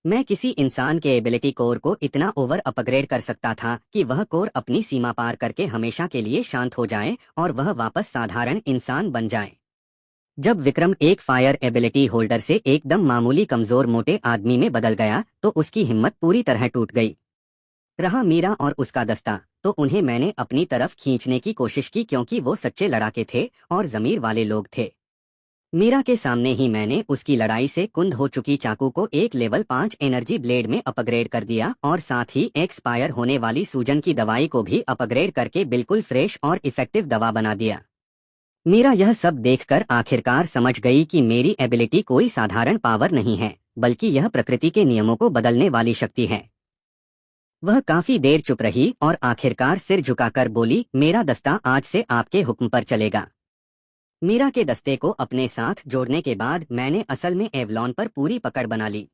मैं किसी इंसान के एबिलिटी कोर को इतना ओवर अपग्रेड कर सकता था कि वह कोर अपनी सीमा पार करके हमेशा के लिए शांत हो जाए और वह वापस साधारण इंसान बन जाए। जब विक्रम एक फायर एबिलिटी होल्डर से एकदम मामूली कमजोर मोटे आदमी में बदल गया तो उसकी हिम्मत पूरी तरह टूट गई। रहा मीरा और उसका दस्ता, तो उन्हें मैंने अपनी तरफ खींचने की कोशिश की, क्योंकि वो सच्चे लड़ाके थे और जमीर वाले लोग थे। मीरा के सामने ही मैंने उसकी लड़ाई से कुंद हो चुकी चाकू को एक लेवल 5 एनर्जी ब्लेड में अपग्रेड कर दिया और साथ ही एक्सपायर होने वाली सूजन की दवाई को भी अपग्रेड करके बिल्कुल फ्रेश और इफेक्टिव दवा बना दिया। मीरा यह सब देखकर आखिरकार समझ गई कि मेरी एबिलिटी कोई साधारण पावर नहीं है, बल्कि यह प्रकृति के नियमों को बदलने वाली शक्ति है। वह काफी देर चुप रही और आखिरकार सिर झुकाकर बोली, मेरा दस्ता आज से आपके हुक्म पर चलेगा। मीरा के दस्ते को अपने साथ जोड़ने के बाद मैंने असल में एवलॉन पर पूरी पकड़ बना ली।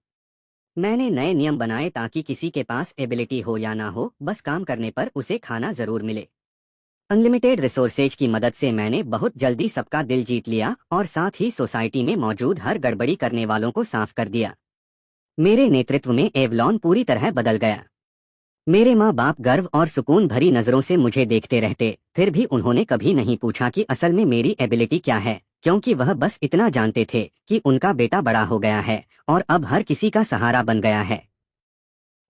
मैंने नए नियम बनाए ताकि किसी के पास एबिलिटी हो या ना हो, बस काम करने पर उसे खाना जरूर मिले। अनलिमिटेड रिसोर्सेज की मदद से मैंने बहुत जल्दी सबका दिल जीत लिया और साथ ही सोसाइटी में मौजूद हर गड़बड़ी करने वालों को साफ कर दिया। मेरे नेतृत्व में एवलॉन पूरी तरह बदल गया। मेरे माँ बाप गर्व और सुकून भरी नजरों से मुझे देखते रहते, फिर भी उन्होंने कभी नहीं पूछा कि असल में मेरी एबिलिटी क्या है, क्योंकि वह बस इतना जानते थे कि उनका बेटा बड़ा हो गया है और अब हर किसी का सहारा बन गया है।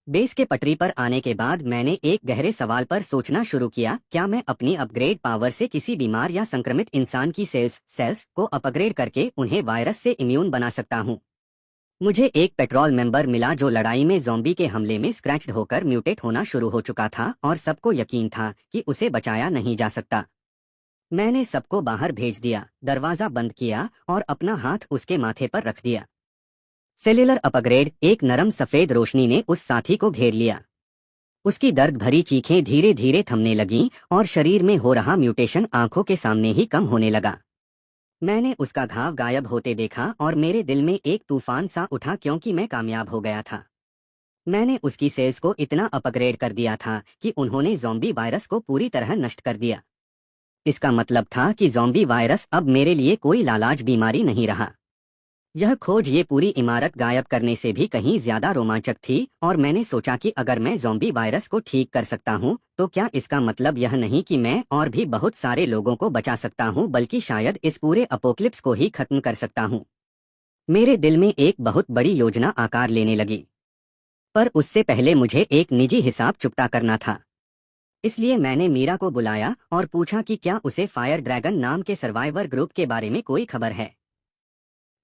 बेस के पटरी पर आने के बाद मैंने एक गहरे सवाल पर सोचना शुरू किया, क्या मैं अपनी अपग्रेड पावर से किसी बीमार या संक्रमित इंसान की सेल्स को अपग्रेड करके उन्हें वायरस से इम्यून बना सकता हूँ? मुझे एक पेट्रोल मेंबर मिला जो लड़ाई में ज़ॉम्बी के हमले में स्क्रैच्ड होकर म्यूटेट होना शुरू हो चुका था और सबको यकीन था कि उसे बचाया नहीं जा सकता। मैंने सबको बाहर भेज दिया, दरवाजा बंद किया और अपना हाथ उसके माथे पर रख दिया। सेल्युलर अपग्रेड, एक नरम सफेद रोशनी ने उस साथी को घेर लिया। उसकी दर्द भरी चीखें धीरे धीरे थमने लगीं और शरीर में हो रहा म्यूटेशन आंखों के सामने ही कम होने लगा। मैंने उसका घाव गायब होते देखा और मेरे दिल में एक तूफान सा उठा क्योंकि मैं कामयाब हो गया था। मैंने उसकी सेल्स को इतना अपग्रेड कर दिया था कि उन्होंने ज़ॉम्बी वायरस को पूरी तरह नष्ट कर दिया। इसका मतलब था कि ज़ॉम्बी वायरस अब मेरे लिए कोई लालाज बीमारी नहीं रहा। यह खोज ये पूरी इमारत गायब करने से भी कहीं ज्यादा रोमांचक थी और मैंने सोचा कि अगर मैं ज़ॉम्बी वायरस को ठीक कर सकता हूँ तो क्या इसका मतलब यह नहीं कि मैं और भी बहुत सारे लोगों को बचा सकता हूँ, बल्कि शायद इस पूरे अपोक्लिप्स को ही खत्म कर सकता हूँ। मेरे दिल में एक बहुत बड़ी योजना आकार लेने लगी, पर उससे पहले मुझे एक निजी हिसाब चुकता करना था। इसलिए मैंने मीरा को बुलाया और पूछा कि क्या उसे फायर ड्रैगन नाम के सर्वाइवर ग्रुप के बारे में कोई खबर है,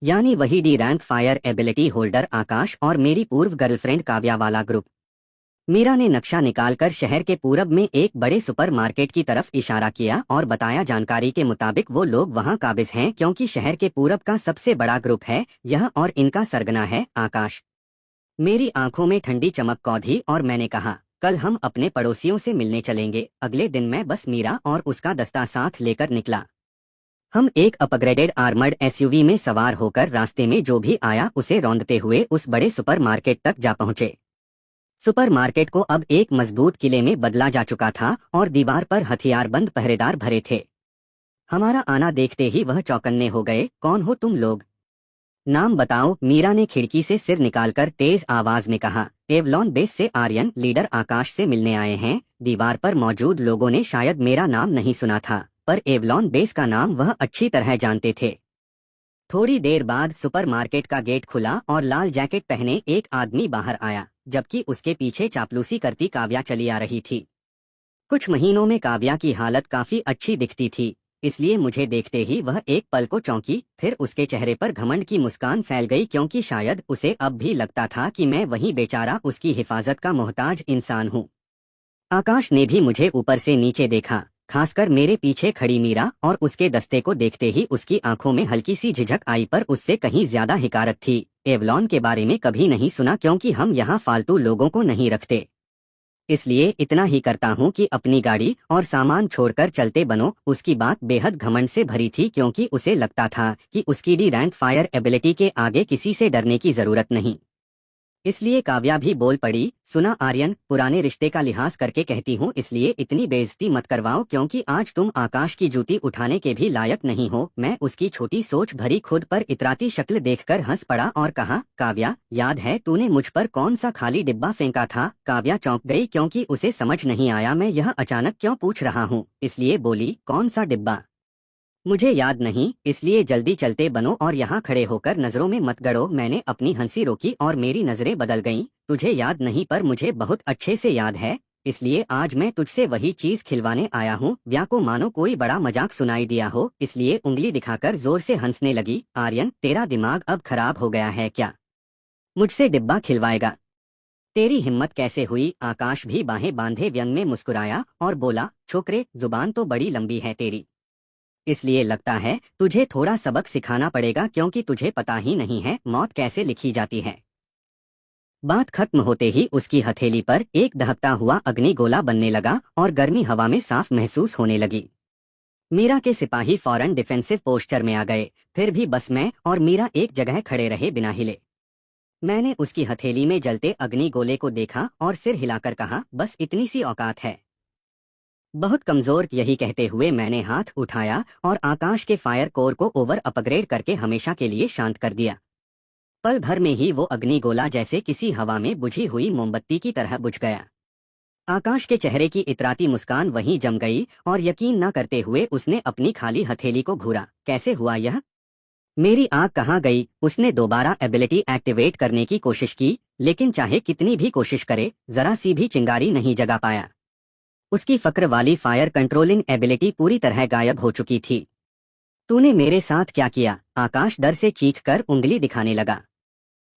यानी वही D rank fire ability holder Akash और मेरी पूर्व गर्लफ्रेंड काव्या वाला ग्रुप। मीरा ने नक्शा निकालकर शहर के पूरब में एक बड़े सुपरमार्केट की तरफ इशारा किया और बताया, जानकारी के मुताबिक वो लोग वहां काबिज हैं क्योंकि शहर के पूरब का सबसे बड़ा ग्रुप है यह और इनका सरगना है आकाश। मेरी आंखों में ठंडी चमक कौंधी और मैंने कहा, कल हम अपने पड़ोसियों से मिलने चलेंगे। अगले दिन मैं बस मीरा और उसका दस्ता साथ लेकर निकला। हम एक अपग्रेडेड आर्मर्ड एसयूवी में सवार होकर रास्ते में जो भी आया उसे रौंदते हुए उस बड़े सुपरमार्केट तक जा पहुंचे। सुपरमार्केट को अब एक मजबूत किले में बदला जा चुका था और दीवार पर हथियारबंद पहरेदार भरे थे। हमारा आना देखते ही वह चौकन्ने हो गए। कौन हो तुम लोग? नाम बताओ, मीरा ने खिड़की से सिर निकालकर तेज आवाज में कहा। एवलॉन बेस से आर्यन, लीडर आकाश से मिलने आए हैं। दीवार पर मौजूद लोगों ने शायद मेरा नाम नहीं सुना था, पर एवलॉन बेस का नाम वह अच्छी तरह जानते थे। थोड़ी देर बाद सुपरमार्केट का गेट खुला और लाल जैकेट पहने एक आदमी बाहर आया, जबकि उसके पीछे चापलूसी करती काव्या चली आ रही थी। कुछ महीनों में काव्या की हालत काफी अच्छी दिखती थी, इसलिए मुझे देखते ही वह एक पल को चौंकी। फिर उसके चेहरे पर घमंड की मुस्कान फैल गई क्योंकि शायद उसे अब भी लगता था कि मैं वही बेचारा उसकी हिफाजत का मोहताज इंसान हूँ। आकाश ने भी मुझे ऊपर से नीचे देखा, खासकर मेरे पीछे खड़ी मीरा, और उसके दस्ते को देखते ही उसकी आंखों में हल्की सी झिझक आई, पर उससे कहीं ज्यादा हिकारत थी। एवलॉन के बारे में कभी नहीं सुना क्योंकि हम यहाँ फालतू लोगों को नहीं रखते, इसलिए इतना ही करता हूँ कि अपनी गाड़ी और सामान छोड़कर चलते बनो। उसकी बात बेहद घमंड से भरी थी क्योंकि उसे लगता था कि उसकी डी रैंक फायर एबिलिटी के आगे किसी से डरने की जरूरत नहीं। इसलिए काव्या भी बोल पड़ी, सुना आर्यन, पुराने रिश्ते का लिहाज करके कहती हूँ, इसलिए इतनी बेइज्जती मत करवाओ क्योंकि आज तुम आकाश की जूती उठाने के भी लायक नहीं हो। मैं उसकी छोटी सोच भरी खुद पर इतराती शक्ल देखकर हंस पड़ा और कहा, काव्या, याद है तूने मुझ पर कौन सा खाली डिब्बा फेंका था? काव्या चौंक गई क्योंकि उसे समझ नहीं आया मैं यह अचानक क्यों पूछ रहा हूँ, इसलिए बोली, कौन सा डिब्बा? मुझे याद नहीं, इसलिए जल्दी चलते बनो और यहाँ खड़े होकर नजरों में मत गड़ो। मैंने अपनी हंसी रोकी और मेरी नजरें बदल गईं। तुझे याद नहीं पर मुझे बहुत अच्छे से याद है, इसलिए आज मैं तुझसे वही चीज खिलवाने आया हूँ। व्या को मानो कोई बड़ा मजाक सुनाई दिया हो, इसलिए उंगली दिखाकर जोर से हंसने लगी। आर्यन, तेरा दिमाग अब खराब हो गया है क्या? मुझसे डिब्बा खिलवाएगा? तेरी हिम्मत कैसे हुई? आकाश भी बाहें बांधे व्यंग में मुस्कुराया और बोला, छोकरे, जुबान तो बड़ी लंबी है तेरी, इसलिए लगता है तुझे थोड़ा सबक सिखाना पड़ेगा क्योंकि तुझे पता ही नहीं है मौत कैसे लिखी जाती है। बात खत्म होते ही उसकी हथेली पर एक दहकता हुआ अग्निगोला बनने लगा और गर्मी हवा में साफ महसूस होने लगी। मीरा के सिपाही फौरन डिफेंसिव पोस्चर में आ गए, फिर भी बस मैं और मीरा एक जगह खड़े रहे बिना हिले। मैंने उसकी हथेली में जलते अग्निगोले को देखा और सिर हिलाकर कहा, बस इतनी सी औकात है? बहुत कमजोर। यही कहते हुए मैंने हाथ उठाया और आकाश के फायर कोर को ओवर अपग्रेड करके हमेशा के लिए शांत कर दिया। पल भर में ही वो अग्निगोला जैसे किसी हवा में बुझी हुई मोमबत्ती की तरह बुझ गया। आकाश के चेहरे की इतराती मुस्कान वहीं जम गई और यकीन न करते हुए उसने अपनी खाली हथेली को घूरा। कैसे हुआ यह? मेरी आंख कहाँ गई? उसने दोबारा एबिलिटी एक्टिवेट करने की कोशिश की, लेकिन चाहे कितनी भी कोशिश करे जरा सी भी चिंगारी नहीं जगा पाया। उसकी फक्र वाली फायर कंट्रोलिंग एबिलिटी पूरी तरह गायब हो चुकी थी। तूने मेरे साथ क्या किया? आकाश डर से चीखकर उंगली दिखाने लगा।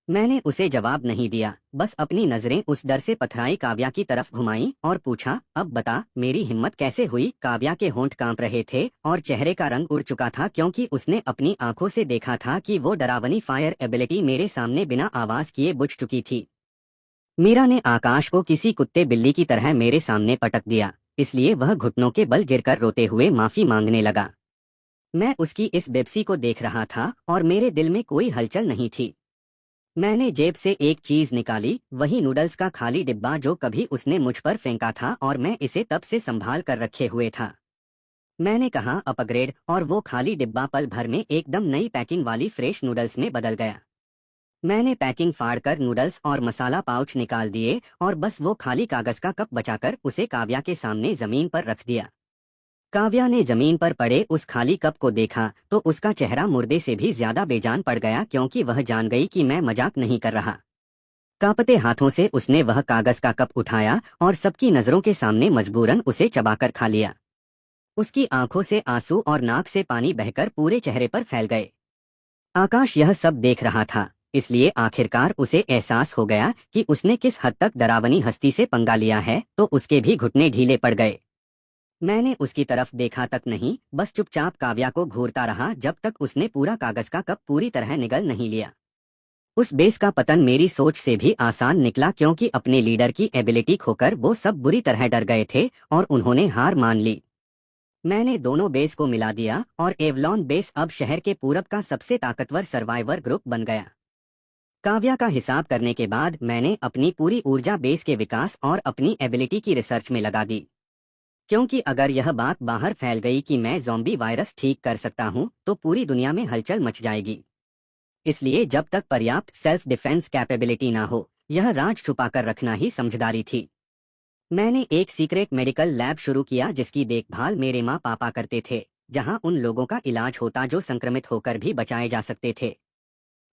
मैंने उसे जवाब नहीं दिया, बस अपनी नजरें उस डर से पथराई काव्या की तरफ घुमाई और पूछा, अब बता मेरी हिम्मत कैसे हुई। काव्या के होंठ कांप रहे थे और चेहरे का रंग उड़ चुका था, क्योंकि उसने अपनी आंखों से देखा था कि वो डरावनी फायर एबिलिटी मेरे सामने बिना आवाज किए बुझ चुकी थी। मीरा ने आकाश को किसी कुत्ते बिल्ली की तरह मेरे सामने पटक दिया, इसलिए वह घुटनों के बल गिरकर रोते हुए माफी मांगने लगा। मैं उसकी इस बेबसी को देख रहा था और मेरे दिल में कोई हलचल नहीं थी। मैंने जेब से एक चीज निकाली, वही नूडल्स का खाली डिब्बा जो कभी उसने मुझ पर फेंका था और मैं इसे तब से संभाल कर रखे हुए था। मैंने कहा अपग्रेड, और वो खाली डिब्बा पल भर में एकदम नई पैकिंग वाली फ्रेश नूडल्स में बदल गया। मैंने पैकिंग फाड़कर नूडल्स और मसाला पाउच निकाल दिए और बस वो खाली कागज का कप बचाकर उसे काव्या के सामने जमीन पर रख दिया। काव्या ने जमीन पर पड़े उस खाली कप को देखा तो उसका चेहरा मुर्दे से भी ज्यादा बेजान पड़ गया, क्योंकि वह जान गई कि मैं मजाक नहीं कर रहा। कांपते हाथों से उसने वह कागज का कप उठाया और सबकी नजरों के सामने मजबूरन उसे चबाकर खा लिया। उसकी आंखों से आंसू और नाक से पानी बहकर पूरे चेहरे पर फैल गए। आकाश यह सब देख रहा था, इसलिए आखिरकार उसे एहसास हो गया कि उसने किस हद तक डरावनी हस्ती से पंगा लिया है, तो उसके भी घुटने ढीले पड़ गए। मैंने उसकी तरफ देखा तक नहीं, बस चुपचाप काव्या को घूरता रहा जब तक उसने पूरा कागज का कप पूरी तरह निगल नहीं लिया। उस बेस का पतन मेरी सोच से भी आसान निकला, क्योंकि अपने लीडर की एबिलिटी खोकर वो सब बुरी तरह डर गए थे और उन्होंने हार मान ली। मैंने दोनों बेस को मिला दिया और एवलॉन बेस अब शहर के पूरब का सबसे ताकतवर सर्वाइवर ग्रुप बन गया। काव्या का हिसाब करने के बाद मैंने अपनी पूरी ऊर्जा बेस के विकास और अपनी एबिलिटी की रिसर्च में लगा दी, क्योंकि अगर यह बात बाहर फैल गई कि मैं ज़ॉम्बी वायरस ठीक कर सकता हूं तो पूरी दुनिया में हलचल मच जाएगी। इसलिए जब तक पर्याप्त सेल्फ डिफेंस कैपेबिलिटी ना हो, यह राज छुपाकर रखना ही समझदारी थी। मैंने एक सीक्रेट मेडिकल लैब शुरू किया जिसकी देखभाल मेरे माँ पापा करते थे, जहां उन लोगों का इलाज होता जो संक्रमित होकर भी बचाए जा सकते थे।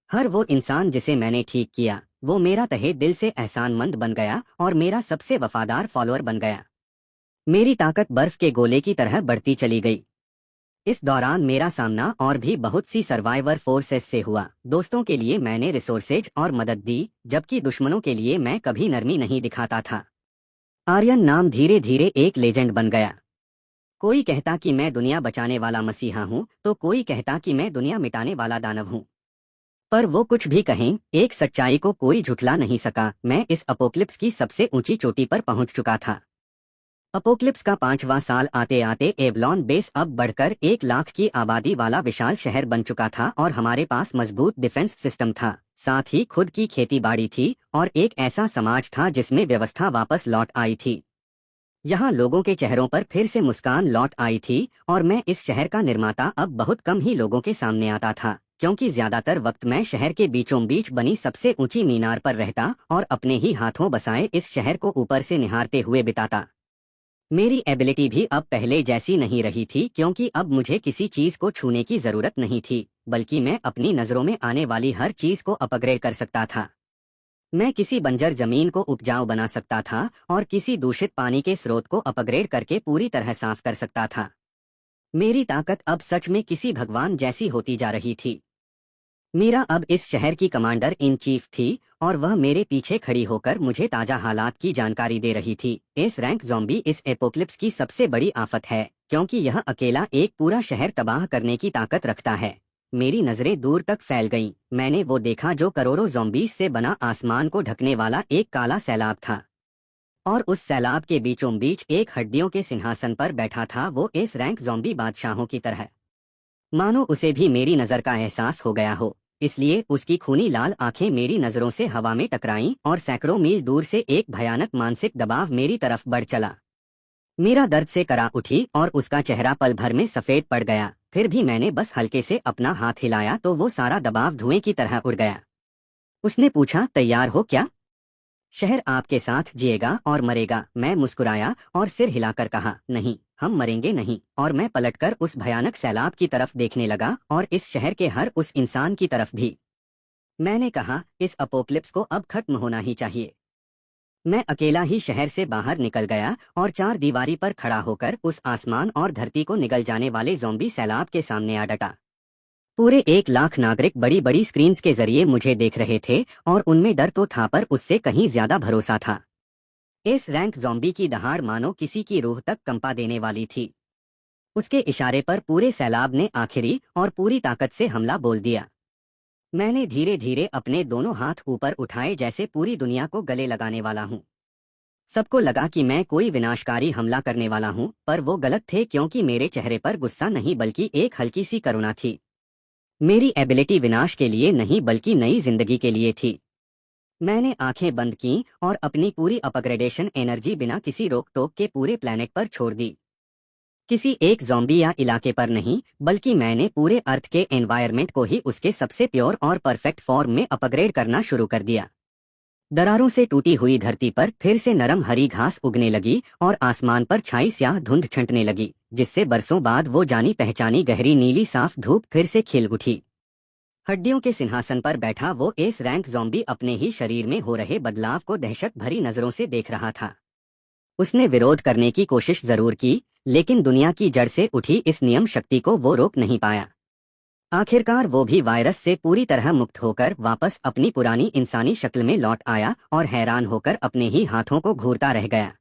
हर वो इंसान जिसे मैंने ठीक किया, वो मेरा तहे दिल से एहसानमंद बन गया और मेरा सबसे वफादार फॉलोअर बन गया। मेरी ताकत बर्फ के गोले की तरह बढ़ती चली गई। इस दौरान मेरा सामना और भी बहुत सी सर्वाइवर फोर्सेस से हुआ। दोस्तों के लिए मैंने रिसोर्सेज और मदद दी, जबकि दुश्मनों के लिए मैं कभी नरमी नहीं दिखाता था। आर्यन नाम धीरे धीरे एक लेजेंड बन गया। कोई कहता कि मैं दुनिया बचाने वाला मसीहा हूँ, तो कोई कहता कि मैं दुनिया मिटाने वाला दानव हूँ। पर वो कुछ भी कहें, एक सच्चाई को कोई झुठला नहीं सका, मैं इस अपोक्लिप्स की सबसे ऊंची चोटी पर पहुंच चुका था। अपोक्लिप्स का 5वां साल आते आते एवलॉन बेस अब बढ़कर 1 लाख की आबादी वाला विशाल शहर बन चुका था और हमारे पास मजबूत डिफेंस सिस्टम था, साथ ही खुद की खेती बाड़ी थी और एक ऐसा समाज था जिसमें व्यवस्था वापस लौट आई थी। यहाँ लोगों के चेहरों पर फिर से मुस्कान लौट आई थी और मैं इस शहर का निर्माता अब बहुत कम ही लोगों के सामने आता था, क्योंकि ज्यादातर वक्त मैं शहर के बीचों बीच बनी सबसे ऊंची मीनार पर रहता और अपने ही हाथों बसाए इस शहर को ऊपर से निहारते हुए बिताता। मेरी एबिलिटी भी अब पहले जैसी नहीं रही थी, क्योंकि अब मुझे किसी चीज को छूने की जरूरत नहीं थी, बल्कि मैं अपनी नजरों में आने वाली हर चीज को अपग्रेड कर सकता था। मैं किसी बंजर जमीन को उपजाऊ बना सकता था और किसी दूषित पानी के स्रोत को अपग्रेड करके पूरी तरह साफ कर सकता था। मेरी ताकत अब सच में किसी भगवान जैसी होती जा रही थी। मीरा अब इस शहर की कमांडर इन चीफ थी और वह मेरे पीछे खड़ी होकर मुझे ताजा हालात की जानकारी दे रही थी। एस रैंक ज़ॉम्बी इस एपोक्लिप्स की सबसे बड़ी आफत है, क्योंकि यह अकेला एक पूरा शहर तबाह करने की ताकत रखता है। मेरी नजरें दूर तक फैल गईं। मैंने वो देखा जो करोड़ों ज़ॉम्बीज से बना आसमान को ढकने वाला एक काला सैलाब था, और उस सैलाब के बीचों बीच एक हड्डियों के सिंहासन पर बैठा था वो एस रैंक ज़ॉम्बी बादशाहों की तरह, मानो उसे भी मेरी नजर का एहसास हो गया हो। इसलिए उसकी खूनी लाल आंखें मेरी नजरों से हवा में टकराईं और सैकड़ों मील दूर से एक भयानक मानसिक दबाव मेरी तरफ बढ़ चला। मीरा दर्द से करा उठी और उसका चेहरा पल भर में सफेद पड़ गया। फिर भी मैंने बस हल्के से अपना हाथ हिलाया तो वो सारा दबाव धुएं की तरह उड़ गया। उसने पूछा, तैयार हो क्या? शहर आपके साथ जिएगा और मरेगा। मैं मुस्कुराया और सिर हिलाकर कहा, नहीं, हम मरेंगे नहीं। और मैं पलटकर उस भयानक सैलाब की तरफ देखने लगा और इस शहर के हर उस इंसान की तरफ भी। मैंने कहा, इस अपोक्लिप्स को अब खत्म होना ही चाहिए। मैं अकेला ही शहर से बाहर निकल गया और चार दीवारी पर खड़ा होकर उस आसमान और धरती को निगल जाने वाले ज़ॉम्बी सैलाब के सामने आ डटा। पूरे 1 लाख नागरिक बड़ी बड़ी स्क्रीन्स के जरिए मुझे देख रहे थे और उनमें डर तो था पर उससे कहीं ज्यादा भरोसा था। इस रैंक ज़ॉम्बी की दहाड़ मानो किसी की रूह तक कंपा देने वाली थी। उसके इशारे पर पूरे सैलाब ने आखिरी और पूरी ताकत से हमला बोल दिया। मैंने धीरे धीरे अपने दोनों हाथ ऊपर उठाए जैसे पूरी दुनिया को गले लगाने वाला हूँ। सबको लगा कि मैं कोई विनाशकारी हमला करने वाला हूँ, पर वो गलत थे क्योंकि मेरे चेहरे पर गुस्सा नहीं बल्कि एक हल्की सी करुणा थी। मेरी एबिलिटी विनाश के लिए नहीं बल्कि नई जिंदगी के लिए थी। मैंने आंखें बंद की और अपनी पूरी अपग्रेडेशन एनर्जी बिना किसी रोक टोक के पूरे प्लेनेट पर छोड़ दी। किसी एक ज़ॉम्बी या इलाके पर नहीं, बल्कि मैंने पूरे अर्थ के एनवायरनमेंट को ही उसके सबसे प्योर और परफेक्ट फॉर्म में अपग्रेड करना शुरू कर दिया। दरारों से टूटी हुई धरती पर फिर से नरम हरी घास उगने लगी और आसमान पर छाई स्याह धुंध छंटने लगी, जिससे बरसों बाद वो जानी पहचानी गहरी नीली साफ धूप फिर से खिल उठी। हड्डियों के सिंहासन पर बैठा वो एस रैंक ज़ॉम्बी अपने ही शरीर में हो रहे बदलाव को दहशत भरी नजरों से देख रहा था। उसने विरोध करने की कोशिश जरूर की, लेकिन दुनिया की जड़ से उठी इस नियम शक्ति को वो रोक नहीं पाया। आखिरकार वो भी वायरस से पूरी तरह मुक्त होकर वापस अपनी पुरानी इंसानी शक्ल में लौट आया और हैरान होकर अपने ही हाथों को घूरता रह गया।